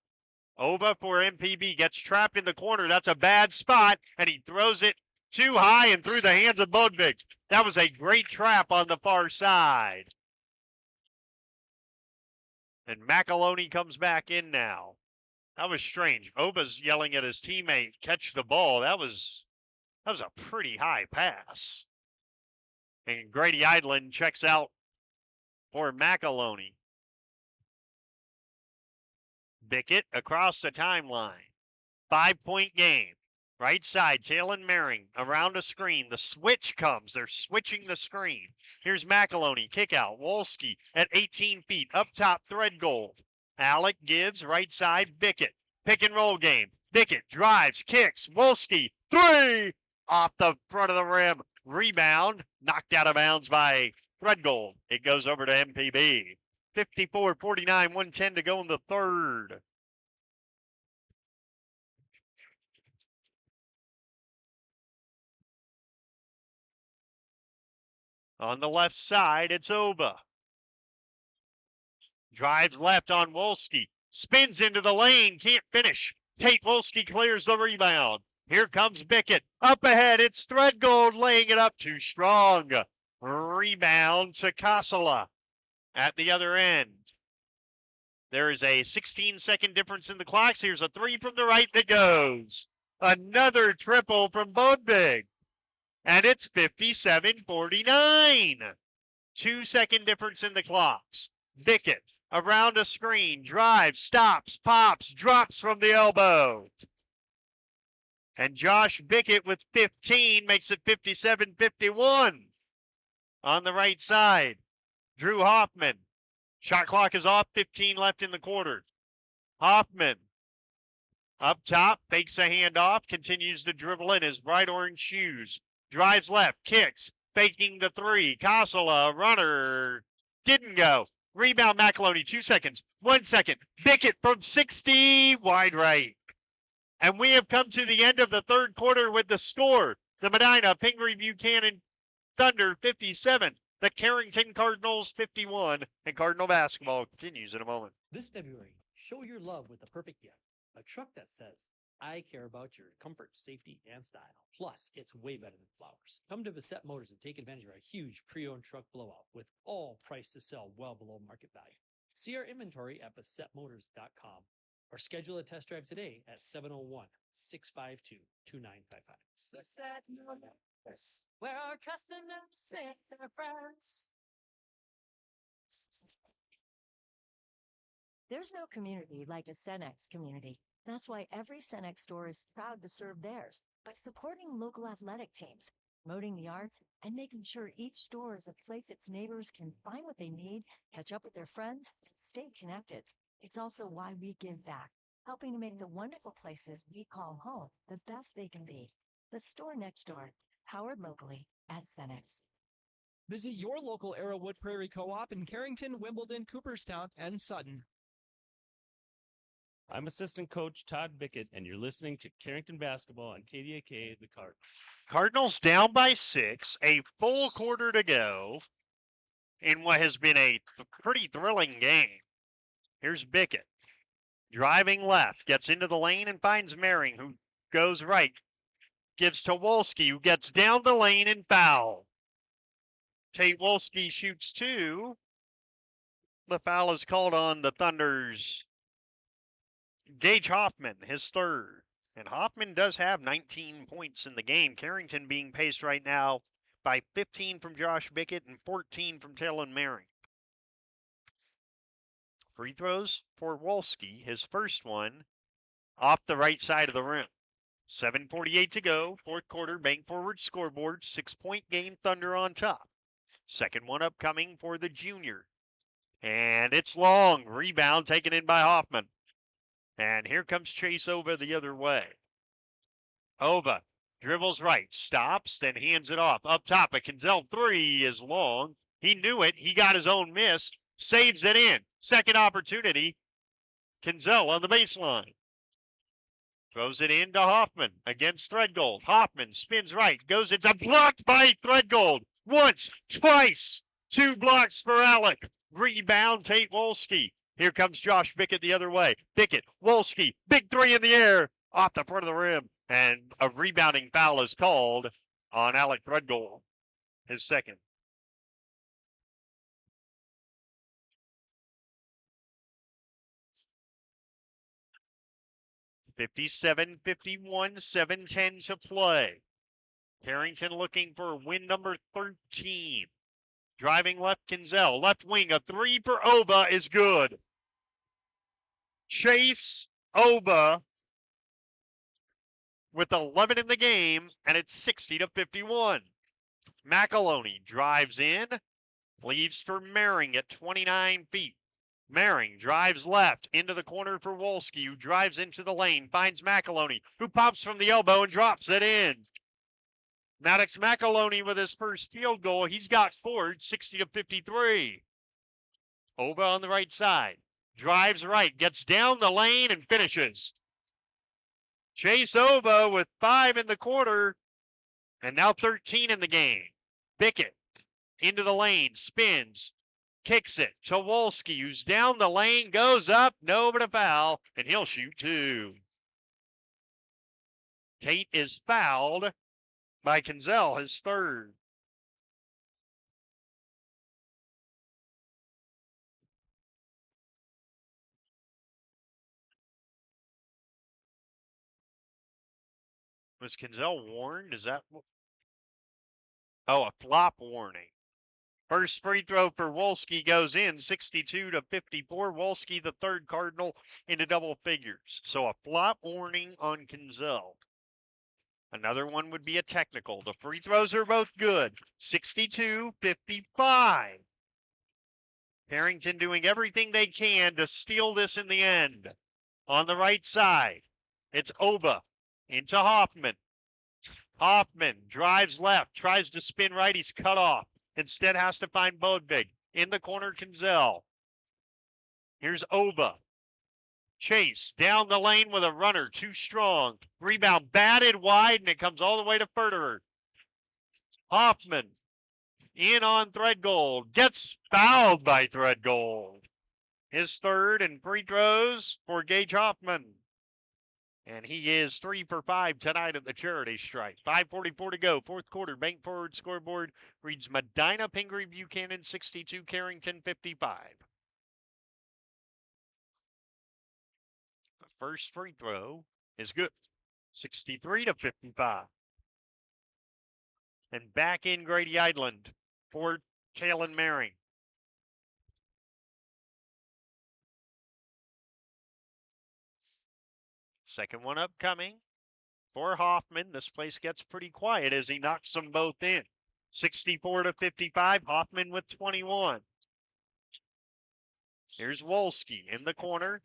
Ova for MPB gets trapped in the corner. That's a bad spot, and he throws it too high and through the hands of Budbig. That was a great trap on the far side. And McAloney comes back in now. That was strange. Oba's yelling at his teammate, catch the ball. That was a pretty high pass. And Grady Idland checks out for McAloney. Bickett across the timeline. 5-point game. Right side, Talon Merring around a screen. The switch comes. They're switching the screen. Here's McAloney. Kick out. Wolski at 18 feet. Up top, Threadgold. Alec gives. Right side, Bickett. Pick and roll game. Bickett drives, kicks. Wolski. 3! Off the front of the rim. Rebound. Knocked out of bounds by Threadgold. It goes over to MPB. 54-49, 1:10 to go in the third. On the left side, it's Oba. Drives left on Wolski. Spins into the lane, can't finish. Tate Wolski clears the rebound. Here comes Bickett. Up ahead, it's Threadgold laying it up too strong. Rebound to Casala at the other end. There is a 16-second difference in the clocks. Here's a 3 from the right that goes. Another triple from Budbig. And it's 57-49. 2-second difference in the clocks. Bickett around a screen, drives, stops, pops, drops from the elbow. And Josh Bickett with 15 makes it 57-51. On the right side, Drew Hoffman. Shot clock is off, 15 left in the quarter. Hoffman up top, fakes a handoff, continues to dribble in his bright orange shoes. Drives left, kicks, faking the 3. Casala, runner, didn't go. Rebound McAloney, 2 seconds, 1 second. Bickett from 60, wide right. And we have come to the end of the third quarter with the score. The Medina-Pingree-Buchanan Thunder 57. The Carrington Cardinals 51. And Cardinal basketball continues in a moment. This February, show your love with the perfect gift. A truck that says, I care about your comfort, safety, and style. Plus, it's way better than flowers. Come to Bassett Motors and take advantage of our huge pre-owned truck blowout with all price to sell well below market value. See our inventory at BassettMotors.com or schedule a test drive today at 701-652-2955. Bassett Motors, where our customers save their friends. There's no community like a Cenex community. That's why every Cenex store is proud to serve theirs by supporting local athletic teams, promoting the arts, and making sure each store is a place its neighbors can find what they need, catch up with their friends, and stay connected. It's also why we give back, helping to make the wonderful places we call home the best they can be. The store next door, powered locally at Cenex. Visit your local Arrowwood Prairie Co-op in Carrington, Wimbledon, Cooperstown, and Sutton. I'm assistant coach Todd Bickett, and you're listening to Carrington Basketball on KDAK, the Cardinals. Cardinals down by 6, a full quarter to go in what has been a pretty thrilling game. Here's Bickett. Driving left, gets into the lane and finds Mehring, who goes right. Gives to Wolski, who gets down the lane and foul. Tate Wolski shoots 2. The foul is called on the Thunder's Gage Hoffman, his third. And Hoffman does have 19 points in the game. Carrington being paced right now by 15 from Josh Bickett and 14 from Talon Mehring. Free throws for Wolski, his first one off the right side of the rim. 7:48 to go, fourth quarter, bank forward scoreboard, 6-point game, Thunder on top. Second one upcoming for the junior. And it's long, rebound taken in by Hoffman. And here comes Chase Ova the other way. Ova dribbles right, stops, then hands it off. Up top, a Kinzel 3 is long. He knew it. He got his own miss. Saves it in. Second opportunity. Kinzel on the baseline. Throws it in to Hoffman against Threadgold. Hoffman spins right, goes, it's a blocked by Threadgold. Once, twice. 2 blocks for Alec. Rebound, Tate Wolski. Here comes Josh Bickett the other way. Bickett, Wolski, big 3 in the air, off the front of the rim. And a rebounding foul is called on Alec Threadgold, his second. (57-51), 7:10 to play. Carrington looking for win number 13. Driving left, Kinzel. Left wing, a 3 for Oba is good. Chase Oba with 11 in the game, and it's 60-51. McAloney drives in, leaves for Mehring at 29 feet. Mehring drives left into the corner for Wolski, who drives into the lane, finds McAloney, who pops from the elbow and drops it in. Maddox McAloney with his first field goal. He's got Ford, 60-53. Ova on the right side. Drives right, gets down the lane and finishes. Chase Ova with 5 in the quarter and now 13 in the game. Bickett into the lane, spins, kicks it to Wolski, who's down the lane, goes up, no, but a foul, and he'll shoot 2. Tate is fouled by Kinzel, his third. Was Kinzel warned? Is that? Oh, a flop warning. First free throw for Wolski goes in, 62-54. Wolski, the third Cardinal, into double figures. So a flop warning on Kinzel. Another one would be a technical. The free throws are both good. 62-55. Carrington doing everything they can to steal this in the end. On the right side, it's Oba into Hoffman. Hoffman drives left, tries to spin right. He's cut off. Instead has to find Bodvig. In the corner, Kinzel. Here's Oba. Chase down the lane with a runner, too strong. Rebound batted wide, and it comes all the way to Furterer. Hoffman in on Threadgold. Gets fouled by Threadgold. His third and free throws for Gage Hoffman. And he is 3 for 5 tonight at the charity stripe. 5:44 to go. Fourth quarter. Bank Forward scoreboard reads Medina-Pingree-Buchanan 62, Carrington 55. The first free throw is good. 63 to 55. And back in Grady Idland for Talon Maring. Second one upcoming for Hoffman. This place gets pretty quiet as he knocks them both in. 64 to 55. Hoffman with 21. Here's Wolski in the corner.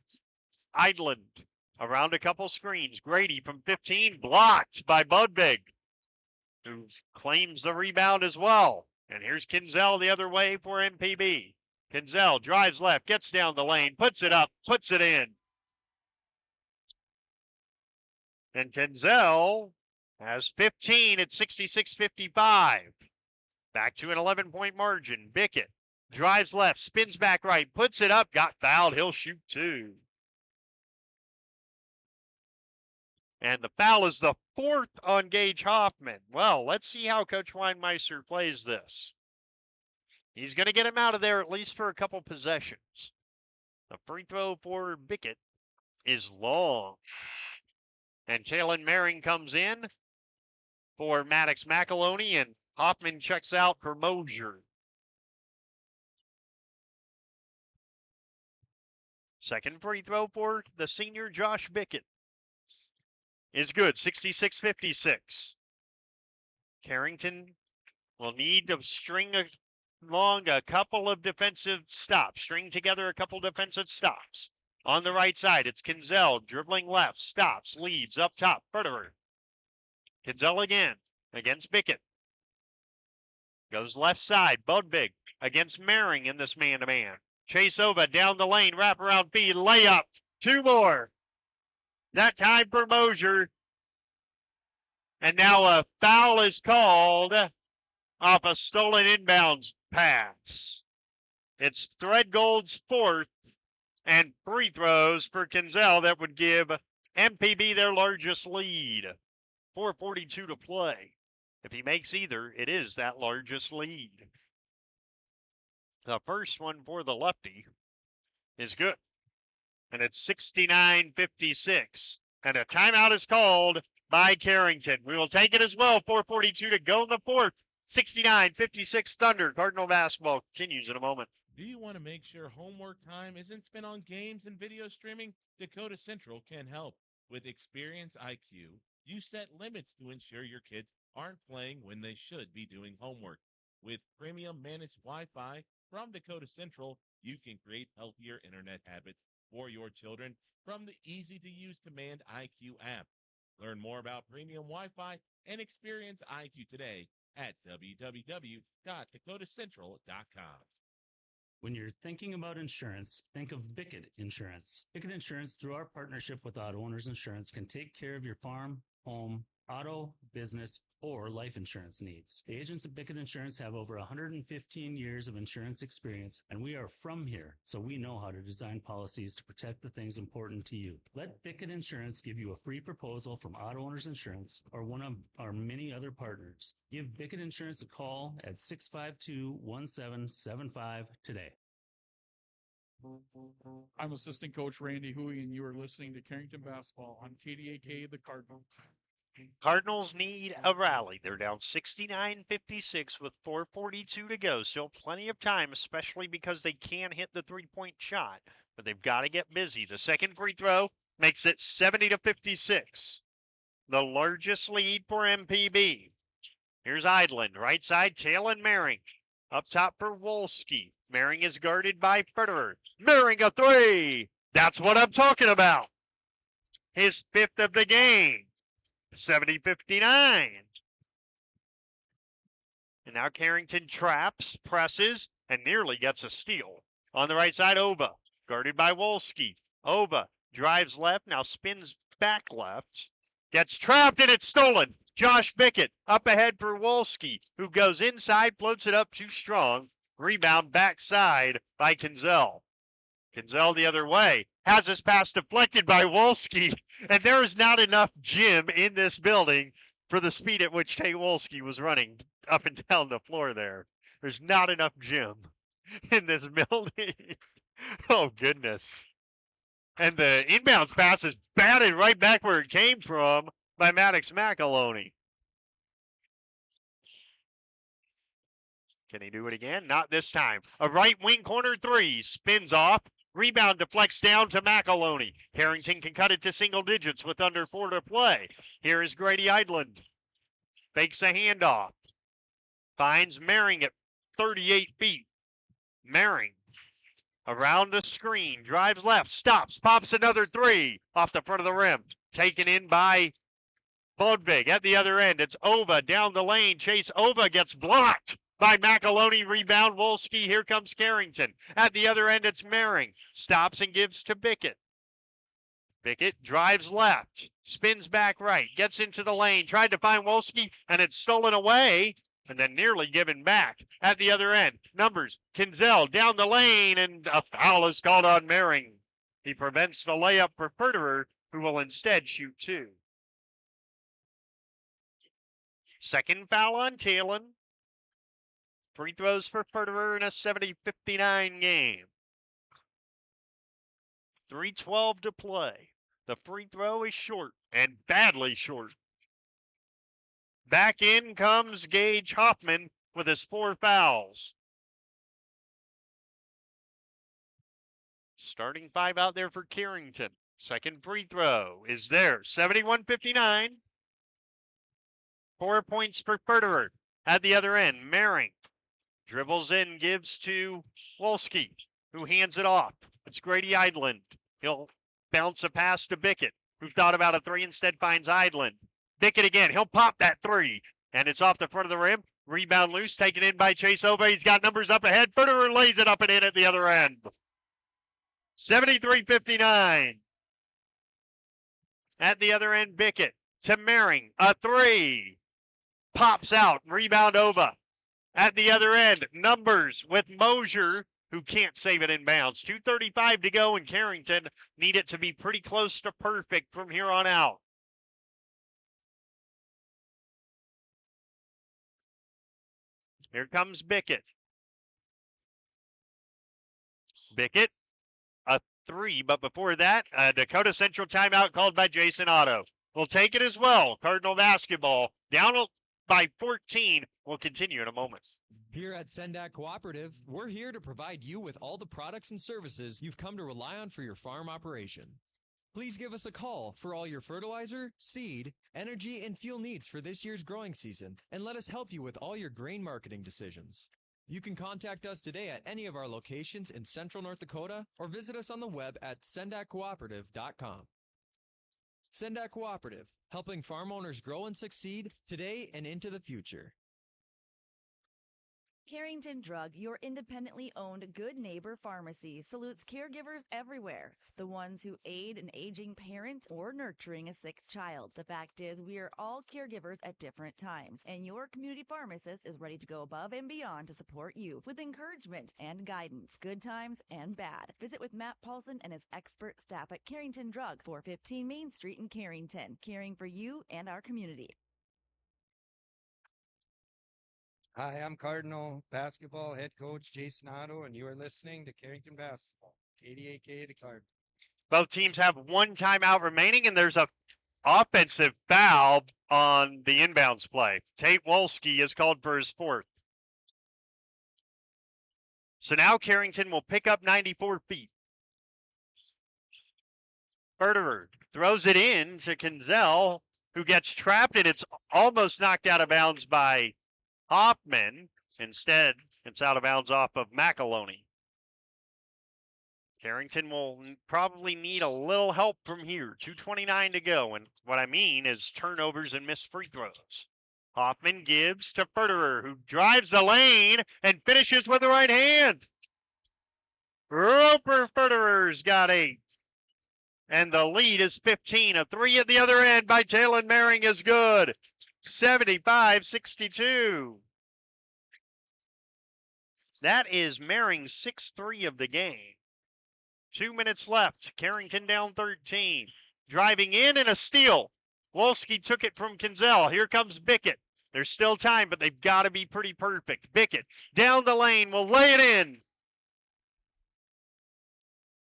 Idland around a couple screens. Grady from 15, blocked by Budbig, who claims the rebound as well. And here's Kinzel the other way for MPB. Kinzel drives left, gets down the lane, puts it up, puts it in. And Kinzel has 15 at 66-55. Back to an 11-point margin. Bickett drives left, spins back right, puts it up, got fouled. He'll shoot 2. And the foul is the 4th on Gage Hoffman. Well, let's see how Coach Weinmeister plays this. He's going to get him out of there at least for a couple possessions. The free throw for Bickett is long. And Talon Maring comes in for Maddox McAloney, and Hoffman checks out for Mosier. Second free throw for the senior Josh Bickett is good, 66-56. Carrington will need to string along a couple of defensive stops, string together a couple defensive stops. On the right side, it's Kinzel dribbling left, stops, leads up top, Federer. Kinzel again against Bickett. Goes left side, Budbig against Maring in this man-to-man. Chase Ova down the lane, wraparound feed, layup, 2 more. That time for Mosier. And now a foul is called off a stolen inbounds pass. It's Threadgold's 4th and free throws for Kinzel that would give MPB their largest lead. 4:42 to play. If he makes either, it is that largest lead. The first one for the lefty is good. And it's 69-56. And a timeout is called by Carrington. We will take it as well. 4:42 to go in the fourth. 69-56 Thunder. Cardinal basketball continues in a moment. Do you want to make sure homework time isn't spent on games and video streaming? Dakota Central can help. With Experience IQ, you set limits to ensure your kids aren't playing when they should be doing homework. With premium managed Wi-Fi from Dakota Central, you can create healthier internet habits for your children from the easy-to-use Command IQ app. Learn more about premium Wi-Fi and Experience IQ today at www.dakotacentral.com. When you're thinking about insurance, think of Bickett Insurance. Bickett Insurance, through our partnership with Auto Owners Insurance, can take care of your farm, home, auto, business, or life insurance needs. The agents at Bickett Insurance have over 115 years of insurance experience, and we are from here, so we know how to design policies to protect the things important to you. Let Bickett Insurance give you a free proposal from Auto Owners Insurance or one of our many other partners. Give Bickett Insurance a call at 652-1775 today. I'm assistant coach Randy Huey, and you are listening to Carrington Basketball on KDAK, the Cardinal. Cardinals need a rally. They're down 69-56 with 4:42 to go. Still plenty of time, especially because they can hit the three-point shot, but they've got to get busy. The second free throw makes it 70-56. The largest lead for MPB. Here's Idland, right side, Talon Maring. Up top for Wolski. Maring is guarded by Federer. Maring a three. That's what I'm talking about. His 5th of the game. 70-59. And now Carrington traps, presses, and nearly gets a steal. On the right side, Ova, guarded by Wolski. Ova drives left, now spins back left. Gets trapped, and it's stolen. Josh Bickett up ahead for Wolski, who goes inside, floats it up too strong. Rebound backside by Kinzel. Kinzel the other way. Has his pass deflected by Wolski. And there is not enough gym in this building for the speed at which Tate Wolski was running up and down the floor there. There's not enough gym in this building. Oh, goodness. And the inbounds pass is batted right back where it came from by Maddox McAloney. Can he do it again? Not this time. A right wing corner three. Spins off. Rebound deflects down to McAloney. Carrington can cut it to single digits with under 4 to play. Here is Grady Eidland. Fakes a handoff. Finds Mehring at 38 feet. Mehring around the screen. Drives left. Stops. Pops another three off the front of the rim. Taken in by Bodvig. At the other end, it's Ova down the lane. Chase Ova gets blocked by McAloney. Rebound Wolski. Here comes Carrington. At the other end, it's Mehring. Stops and gives to Bickett. Bickett drives left. Spins back right. Gets into the lane. Tried to find Wolski, and it's stolen away. And then nearly given back. At the other end, numbers. Kinzel down the lane, and a foul is called on Mehring. He prevents the layup for Furterer, who will instead shoot two. Second foul on Talon. Free throws for Furterer in a 70-59 game. 3:12 to play. The free throw is short, and badly short. Back in comes Gage Hoffman with his 4 fouls. Starting 5 out there for Carrington. Second free throw is there. 71-59. 4 points for Furterer. At the other end, Mehring dribbles in, gives to Wolski, who hands it off. It's Grady Eidland. He'll bounce a pass to Bickett, who thought about a three, instead finds Eidland. Bickett again. He'll pop that three, and it's off the front of the rim. Rebound loose, taken in by Chase Ova. He's got numbers up ahead. Furterer lays it up and in at the other end. 73-59. At the other end, Bickett to Mehring. A three. Pops out. Rebound Ova. At the other end, numbers with Mosier, who can't save it in bounds. 2:35 to go, and Carrington need it to be pretty close to perfect from here on out. Here comes Bickett. Bickett, a three, but before that, a Dakota Central timeout called by Jason Otto. We'll take it as well. Cardinal basketball down by 14. We'll continue in a moment. Here at Sendak Cooperative, we're here to provide you with all the products and services you've come to rely on for your farm operation. Please give us a call for all your fertilizer, seed, energy, and fuel needs for this year's growing season, and let us help you with all your grain marketing decisions. You can contact us today at any of our locations in Central North Dakota or visit us on the web at sendakcooperative.com. Sendak Cooperative, helping farm owners grow and succeed today and into the future. Carrington Drug, your independently owned Good Neighbor Pharmacy, salutes caregivers everywhere. The ones who aid an aging parent or nurturing a sick child. The fact is, we are all caregivers at different times, and your community pharmacist is ready to go above and beyond to support you with encouragement and guidance, good times and bad. Visit with Matt Paulson and his expert staff at Carrington Drug, 415 Main Street in Carrington, caring for you and our community. Hi, I'm Cardinal basketball head coach Jason Otto, and you are listening to Carrington Basketball, KDAK the Cardinal. Both teams have 1 timeout remaining, and there's a offensive foul on the inbounds play. Tate Wolski is called for his 4th. So now Carrington will pick up 94 feet. Furterer throws it in to Kinzel, who gets trapped, and it's almost knocked out of bounds by Hoffman. Instead, it's out of bounds off of McAloney. Carrington will probably need a little help from here. 2:29 to go, and what I mean is turnovers and missed free throws. Hoffman gives to Furterer, who drives the lane and finishes with the right hand. Roper Furterer's got 8. And the lead is 15. A three at the other end by Talon Mehring is good. 75-62. That is Mehring's 6th 3 of the game. 2 minutes left. Carrington down 13. Driving in and a steal. Wolski took it from Kinzel. Here comes Bickett. There's still time, but they've got to be pretty perfect. Bickett down the lane will lay it in.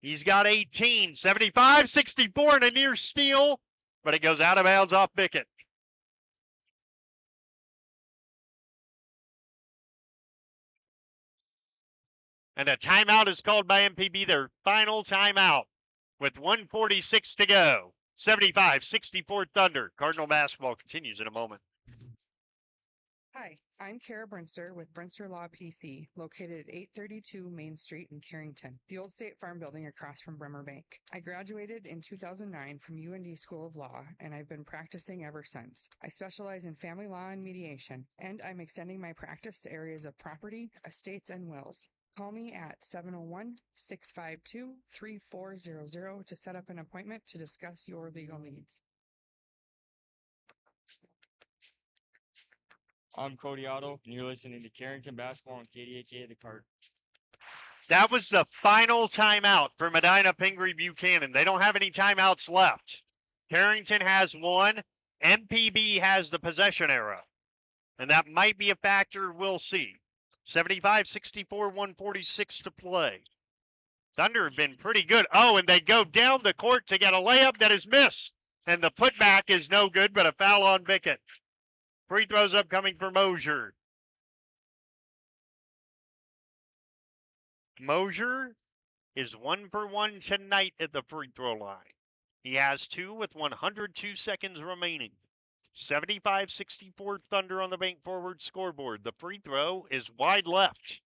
He's got 18, 75, 64, and a near steal, but it goes out of bounds off Bickett. And a timeout is called by MPB, their final timeout, with 1:46 to go. 75-64 Thunder. Cardinal basketball continues in a moment. Hi, I'm Kara Brinster with Brinster Law PC, located at 832 Main Street in Carrington, the old State Farm building across from Bremer Bank. I graduated in 2009 from UND School of Law, and I've been practicing ever since. I specialize in family law and mediation, and I'm extending my practice to areas of property, estates, and wills. Call me at 701-652-3400 to set up an appointment to discuss your legal needs. I'm Cody Otto, and you're listening to Carrington Basketball on KDAK The Card. That was the final timeout for Medina-Pingree-Buchanan. They don't have any timeouts left. Carrington has one. MPB has the possession arrow. And that might be a factor. We'll see. 75-64, 1:46 to play. Thunder have been pretty good. Oh, and they go down the court to get a layup that is missed. And the putback is no good, but a foul on Bickett. Free throws upcoming for Mosier. Mosier is 1 for 1 tonight at the free throw line. He has 2 with 102 seconds remaining. 75-64 Thunder on the bank forward scoreboard. The free throw is wide left.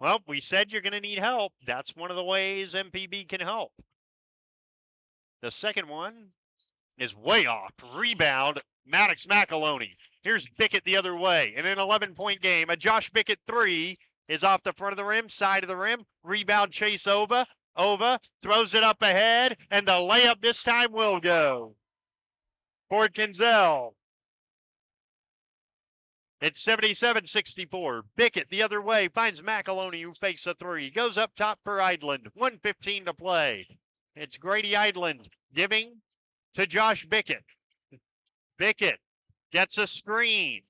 Well, we said you're going to need help. That's one of the ways MPB can help. The second one is way off. Rebound, Maddox McAloney. Here's Bickett the other way. In an 11-point game, a Josh Bickett 3 is off the front of the rim, side of the rim. Rebound chase Ova. Ova throws it up ahead, and the layup this time will go for Kinzel. It's 77-64. Bickett the other way finds McAloney, who fakes a 3. Goes up top for Idland. 1:15 to play. It's Grady Idland giving to Josh Bickett. Bickett gets a screen.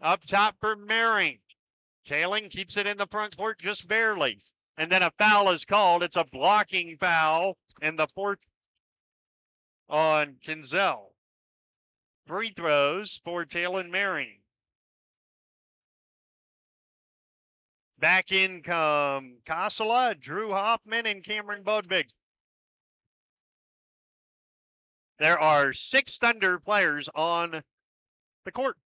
Up top for Mering. Tailing keeps it in the front court just barely. And then a foul is called. It's a blocking foul. And the fourth on Kinzel. Free throws for Talon Mering. Back in come Kosala, Drew Hoffman, and Cameron Bodbig. There are 6 Thunder players on the court.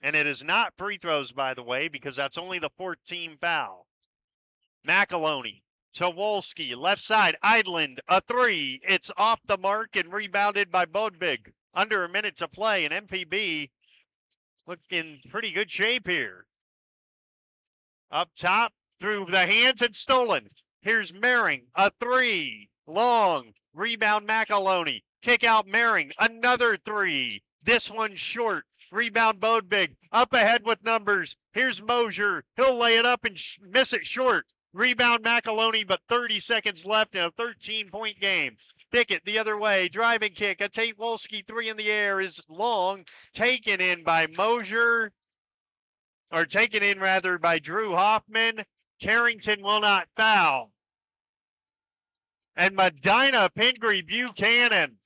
And it is not free throws, by the way, because that's only the 4th team foul. McAloney to Wolski, left side, Idland, a 3. It's off the mark and rebounded by Bodbig. Under a minute to play, and MPB look in pretty good shape here. Up top, through the hands and stolen. Here's Mering, a 3. Long, rebound McAloney. Kick out Mering, another 3. This one short. Rebound Bodbig, up ahead with numbers. Here's Mosier. He'll lay it up and miss it short. Rebound McAloney, but 30 seconds left in a 13-point game. Bickett the other way, driving kick. A Tate Wolski 3 in the air is long. Taken in by Mosier, or taken in rather by Drew Hoffman. Carrington will not foul. And Medina-Pingree-Buchanan.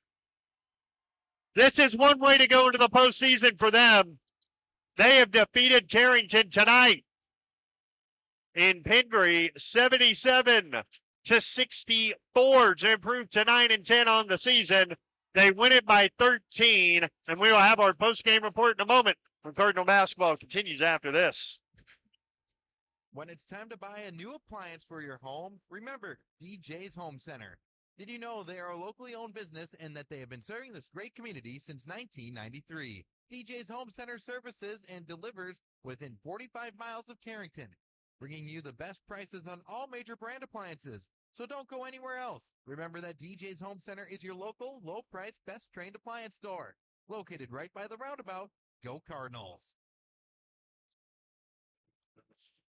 This is one way to go into the postseason for them. They have defeated Carrington tonight in Pingree 77-64 to improve to 9-10 on the season. They win it by 13, and we will have our post-game report in a moment from Cardinal Basketball. Continues after this. When it's time to buy a new appliance for your home, remember DJ's Home Center. Did you know they are a locally owned business and that they have been serving this great community since 1993? DJ's Home Center services and delivers within 45 miles of Carrington, bringing you the best prices on all major brand appliances. So don't go anywhere else. Remember that DJ's Home Center is your local, low-price, best-trained appliance store. Located right by the roundabout. Go Cardinals.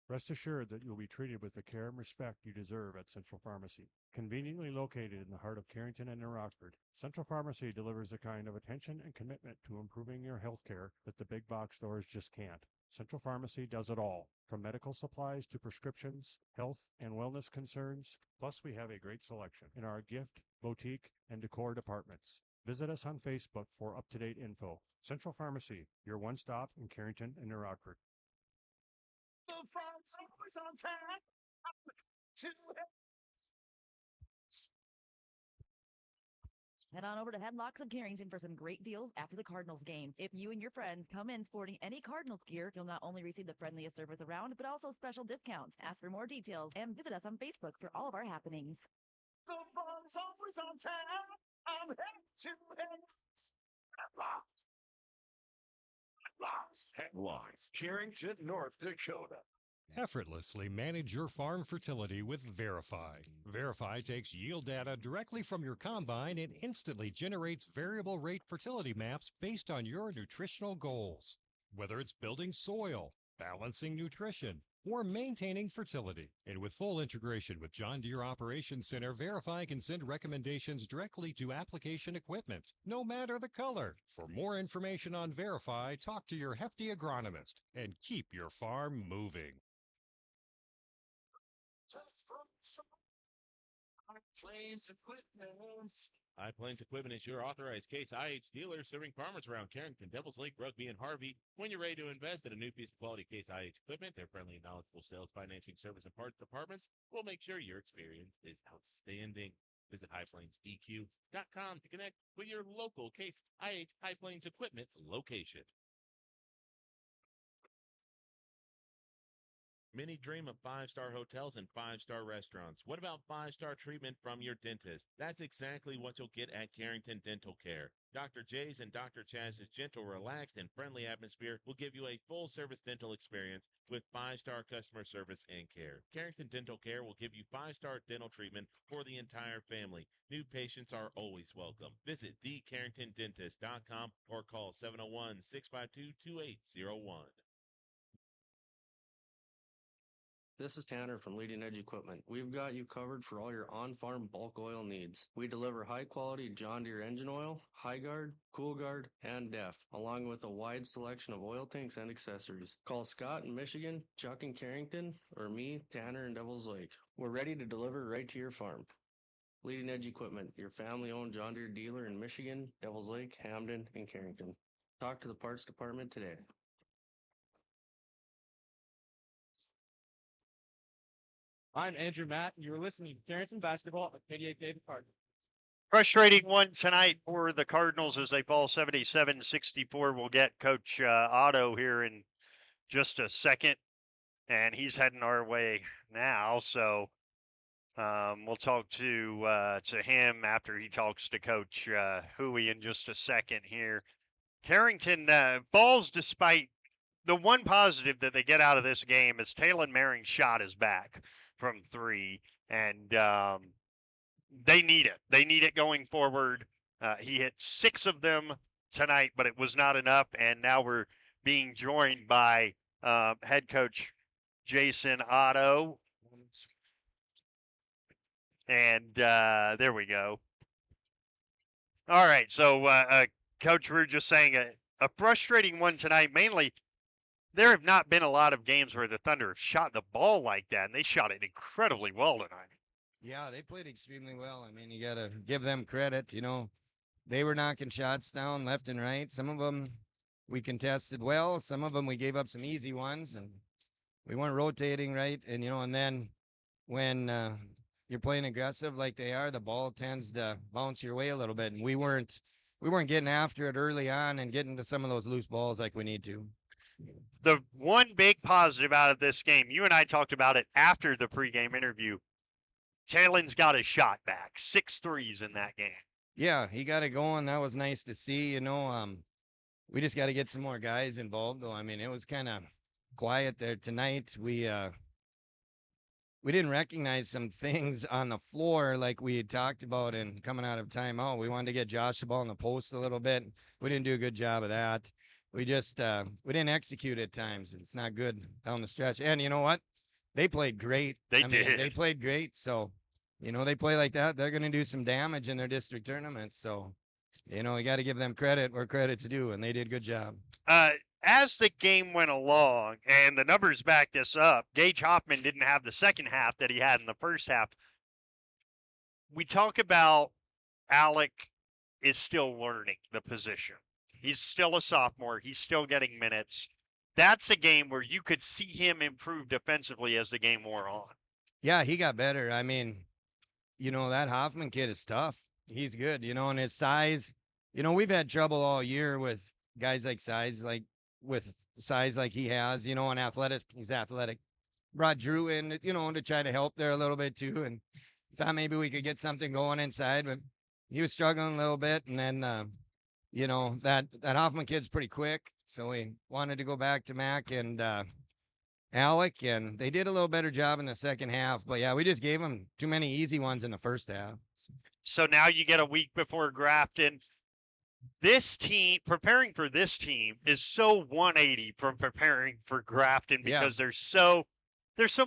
Rest assured that you'll be treated with the care and respect you deserve at Central Pharmacy. Conveniently located in the heart of Carrington and New Rockford, Central Pharmacy delivers the kind of attention and commitment to improving your health care that the big box stores just can't. Central Pharmacy does it all, from medical supplies to prescriptions, health and wellness concerns. Plus, we have a great selection in our gift, boutique, and decor departments. Visit us on Facebook for up-to-date info. Central Pharmacy, your one-stop in Carrington and New Rockford. The front's always on time. Head on over to Headlocks of Carrington for some great deals after the Cardinals game. If you and your friends come in sporting any Cardinals gear, you'll not only receive the friendliest service around, but also special discounts. Ask for more details and visit us on Facebook for all of our happenings. The front's always on time. I'm headed to Headlocks. Headlocks, Carrington, North Dakota. Effortlessly manage your farm fertility with Verify. Verify takes yield data directly from your combine and instantly generates variable rate fertility maps based on your nutritional goals. Whether it's building soil, balancing nutrition, or maintaining fertility. And with full integration with John Deere Operations Center, Verify can send recommendations directly to application equipment, no matter the color. For more information on Verify, talk to your hefty agronomist and keep your farm moving. High Plains Equipment is your authorized Case IH dealer serving farmers around Carrington, Devils Lake, Rugby, and Harvey. When you're ready to invest in a new piece of quality Case IH equipment, their friendly and knowledgeable sales, financing, service, and parts departments will make sure your experience is outstanding. Visit highplainsdq.com to connect with your local Case IH High Plains Equipment location. Many dream of five-star hotels and five-star restaurants. What about five-star treatment from your dentist? That's exactly what you'll get at Carrington Dental Care. Dr. J's and Dr. Chaz's gentle, relaxed, and friendly atmosphere will give you a full-service dental experience with five-star customer service and care. Carrington Dental Care will give you five-star dental treatment for the entire family. New patients are always welcome. Visit thecarringtondentist.com or call 701-652-2801. This is Tanner from Leading Edge Equipment. We've got you covered for all your on-farm bulk oil needs. We deliver high-quality John Deere engine oil, High Guard, Cool Guard, and DEF, along with a wide selection of oil tanks and accessories. Call Scott in Michigan, Chuck in Carrington, or me, Tanner in Devils Lake. We're ready to deliver right to your farm. Leading Edge Equipment, your family-owned John Deere dealer in Michigan, Devils Lake, Hamden, and Carrington. Talk to the parts department today. I'm Andrew Matt, and you're listening to Carrington Basketball at 88K The Cardinals. Frustrating one tonight for the Cardinals as they fall 77-64. We'll get Coach Otto here in just a second, and he's heading our way now. So we'll talk to him after he talks to Coach Huey in just a second here. Carrington falls despite the one positive that they get out of this game is Talon Maring's shot is back from three, and they need it. They need it going forward. He hit 6 of them tonight, but it was not enough, and now we're being joined by head coach Jason Otto. And there we go. All right, so Coach, we're just saying a frustrating one tonight, mainly there have not been a lot of games where the Thunder have shot the ball like that, and they shot it incredibly well tonight. Yeah, they played extremely well. I mean, you got to give them credit. You know, they were knocking shots down left and right. Some of them we contested well. Some of them we gave up some easy ones, and we weren't rotating right. And, you know, and then when you're playing aggressive like they are, the ball tends to bounce your way a little bit. And we weren't getting after it early on and getting to some of those loose balls like we need to. The one big positive out of this game, you and I talked about it after the pregame interview. Talon's got his shot back, 6 threes in that game. Yeah, he got it going. That was nice to see. You know, we just got to get some more guys involved, though. I mean, it was kind of quiet there tonight. We didn't recognize some things on the floor like we had talked about and coming out of timeout. We wanted to get Josh the ball in the post a little bit. We didn't do a good job of that. we just we didn't execute at times. It's not good down the stretch. And you know what? They played great. They They did. played great. So, they play like that, they're going to do some damage in their district tournaments. So, you got to give them credit where credit's due, and they did a good job. As the game went along, and the numbers back this up, Gage Hoffman didn't have the second half that he had in the first half. We talk about Alec is still learning the position. He's still a sophomore. He's still getting minutes. That's a game where you could see him improve defensively as the game wore on. Yeah, he got better. I mean, that Hoffman kid is tough. He's good, and his size. We've had trouble all year with guys like with size like he has, and athletic. He's athletic. Brought Drew in, to try to help there a little bit too, and thought maybe we could get something going inside, but he was struggling a little bit. And then, that Hoffman kid's pretty quick, so we wanted to go back to Mac and Alec, and they did a little better job in the second half. But yeah, we just gave them too many easy ones in the first half. So now you get a week before Grafton. This team, preparing for this team, is so 180 from preparing for Grafton because they're so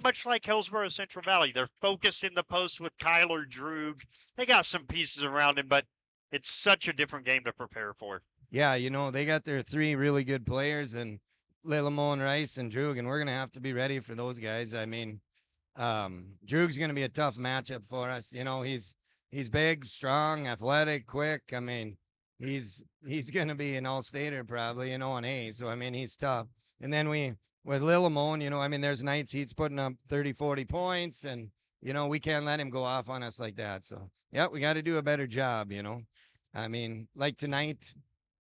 much like Hillsborough Central Valley. They're focused in the post with Kyler Droog. They got some pieces around him, but it's such a different game to prepare for. Yeah, they got their three really good players, and Lilamone, Rice, and Droog, and we're going to have to be ready for those guys. I mean, Droog's going to be a tough matchup for us. He's big, strong, athletic, quick. I mean, he's going to be an all-stater probably, an A. So, I mean, he's tough. And then with Lilamone, I mean, there's nights he's putting up 30, 40 points, and, we can't let him go off on us like that. So, yeah, we got to do a better job, I mean, like tonight,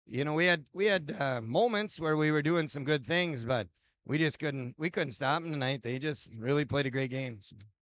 we had moments where we were doing some good things, but we couldn't stop them tonight. They just really played a great game.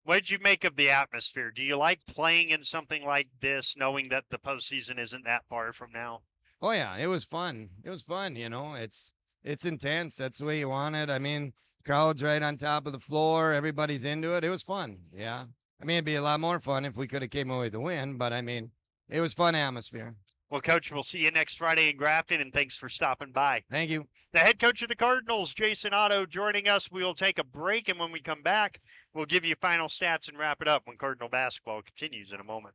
What did you make of the atmosphere? Do you like playing in something like this, knowing that the postseason isn't that far from now? Oh yeah, it was fun. It was fun. It's intense. That's the way you want it. I mean, crowd's right on top of the floor. Everybody's into it. It was fun. Yeah. I mean, it'd be a lot more fun if we could have came away with a win, but I mean, it was fun atmosphere. Well, Coach, we'll see you next Friday in Grafton, and thanks for stopping by. Thank you. The head coach of the Cardinals, Jason Otto, joining us. We will take a break, and when we come back, we'll give you final stats and wrap it up when Cardinal basketball continues in a moment.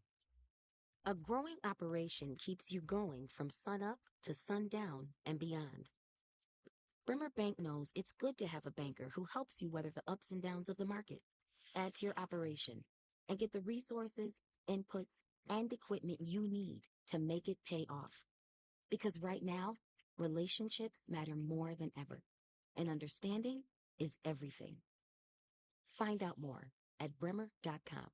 A growing operation keeps you going from sunup to sundown and beyond. Bremer Bank knows it's good to have a banker who helps you weather the ups and downs of the market. Add to your operation and get the resources, inputs, and equipment you need to make it pay off. Because right now, relationships matter more than ever, and understanding is everything. Find out more at bremer.com.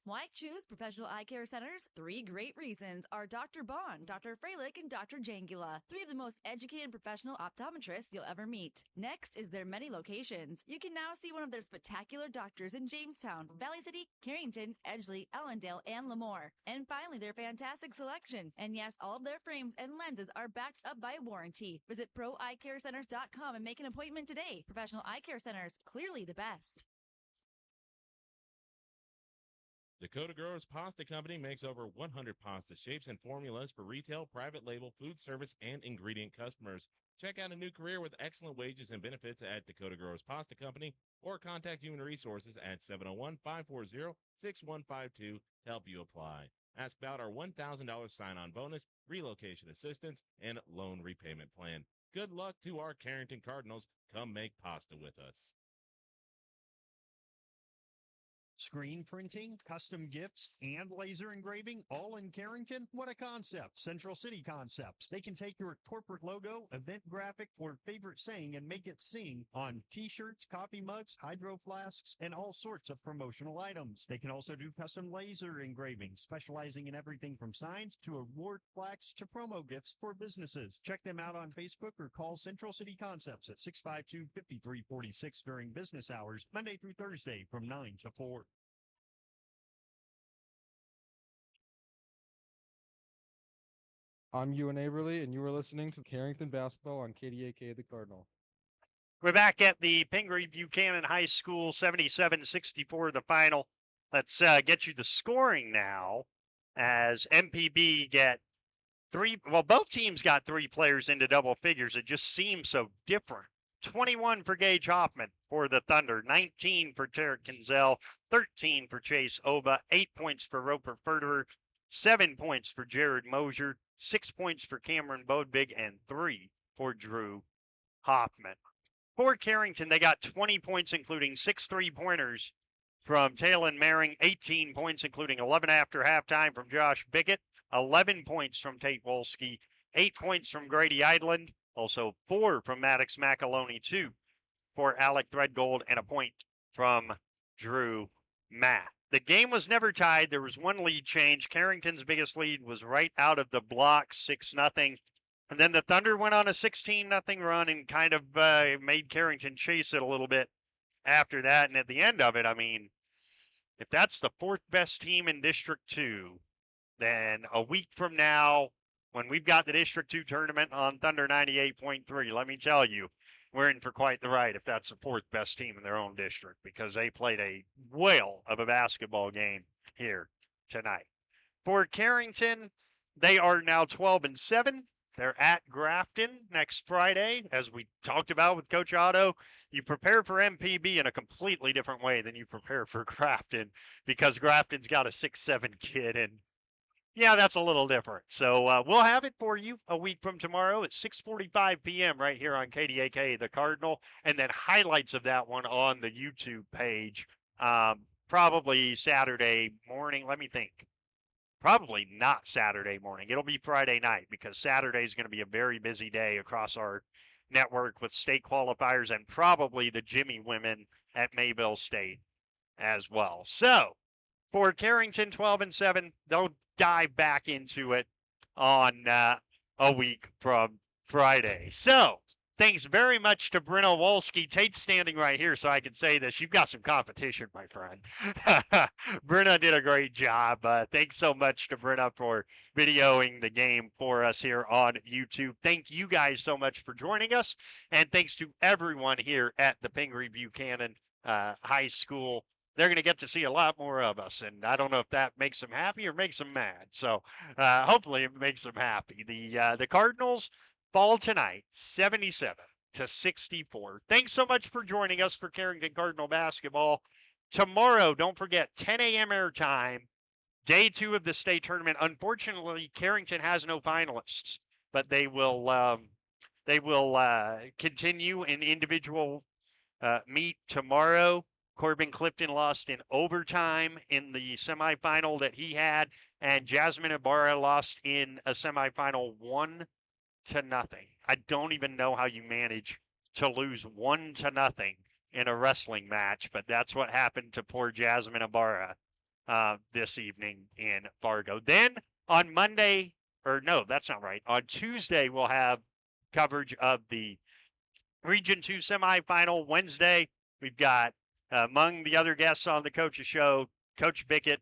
Why choose Professional Eye Care Centers? 3 great reasons are Dr. Bond, Dr. Freilich, and Dr. Jangula, 3 of the most educated professional optometrists you'll ever meet. Next is their many locations. You can now see one of their spectacular doctors in Jamestown, Valley City, Carrington, Edgeley, Ellendale, and Lemoore. And finally, their fantastic selection. And yes, all of their frames and lenses are backed up by warranty. Visit ProEyeCareCenters.com and make an appointment today. Professional Eye Care Centers, clearly the best. Dakota Growers Pasta Company makes over 100 pasta shapes and formulas for retail, private label, food service, and ingredient customers. Check out a new career with excellent wages and benefits at Dakota Growers Pasta Company or contact Human Resources at 701-540-6152 to help you apply. Ask about our $1,000 sign-on bonus, relocation assistance, and loan repayment plan. Good luck to our Carrington Cardinals. Come make pasta with us. Screen printing, custom gifts, and laser engraving all in Carrington? What a concept. Central City Concepts. They can take your corporate logo, event graphic, or favorite saying and make it sing on t-shirts, coffee mugs, hydro flasks, and all sorts of promotional items. They can also do custom laser engraving, specializing in everything from signs to award plaques to promo gifts for businesses. Check them out on Facebook or call Central City Concepts at 652-5346 during business hours, Monday through Thursday from 9 to 4. I'm Ewan Averly, and you are listening to Carrington Basketball on KDAK The Cardinal. We're back at the Pingree-Buchanan High School, 77-64, the final. Let's get you the scoring now as MPB get both teams got 3 players into double figures. It just seems so different. 21 for Gage Hoffman for the Thunder, 19 for Tarek Kinzel, 13 for Chase Oba, 8 points for Roper Furterer, 7 points for Jared Mosier, 6 points for Cameron Bodbig, and 3 for Drew Hoffman. For Carrington, they got 20 points, including 6 3-pointers from Talon Maring, 18 points, including 11 after halftime from Josh Bickett, 11 points from Tate Wolski, 8 points from Grady Idland, also 4 from Maddox McAloney, 2 for Alec Threadgold, and a point from Drew Matt. The game was never tied. There was one lead change. Carrington's biggest lead was right out of the blocks, 6-0. And then the Thunder went on a 16-0 run and kind of made Carrington chase it a little bit after that. And at the end of it, I mean, if that's the 4th best team in District 2, then a week from now, when we've got the District 2 tournament on Thunder 98.3, let me tell you, we're in for quite the ride if that's the 4th best team in their own district, because they played a whale of a basketball game here tonight. For Carrington, they are now 12-7. They're at Grafton next Friday. As we talked about with Coach Otto, you prepare for MPB in a completely different way than you prepare for Grafton, because Grafton's got a 6'7" kid, and yeah, that's a little different. So we'll have it for you a week from tomorrow at 6:45 p.m. right here on KDAK, the Cardinal, and then highlights of that one on the YouTube page probably Saturday morning. Let me think. Probably not Saturday morning. It'll be Friday night, because Saturday is going to be a very busy day across our network with state qualifiers and probably the Jimmy women at Mayville State as well. So for Carrington, 12-7, they'll dive back into it on a week from Friday. So thanks very much to Brenna Wolski. Tate's standing right here, so I can say this. You've got some competition, my friend. Brenna did a great job. Thanks so much to Brenna for videoing the game for us here on YouTube. Thank you guys so much for joining us, and thanks to everyone here at the Pingree-Buchanan High School. They're going to get to see a lot more of us, and I don't know if that makes them happy or makes them mad. So hopefully it makes them happy. The Cardinals fall tonight, 77-64. Thanks so much for joining us for Carrington Cardinal basketball. Tomorrow, don't forget, 10 a.m. airtime, day 2 of the state tournament. Unfortunately, Carrington has no finalists, but they will continue an individual meet tomorrow. Corbin Clifton lost in overtime in the semifinal that he had, and Jasmine Ibarra lost in a semifinal 1-0. I don't even know how you manage to lose 1-0 in a wrestling match, but that's what happened to poor Jasmine Ibarra this evening in Fargo. Then on Monday, or no, that's not right. On Tuesday, we'll have coverage of the Region 2 semifinal. Wednesday, we've got among the other guests on the Coach's Show, Coach Bickett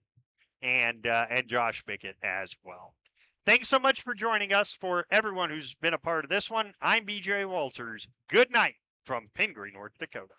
and Josh Bickett as well. Thanks so much for joining us. For everyone who's been a part of this one, I'm BJ Walters. Good night from Pingree, North Dakota.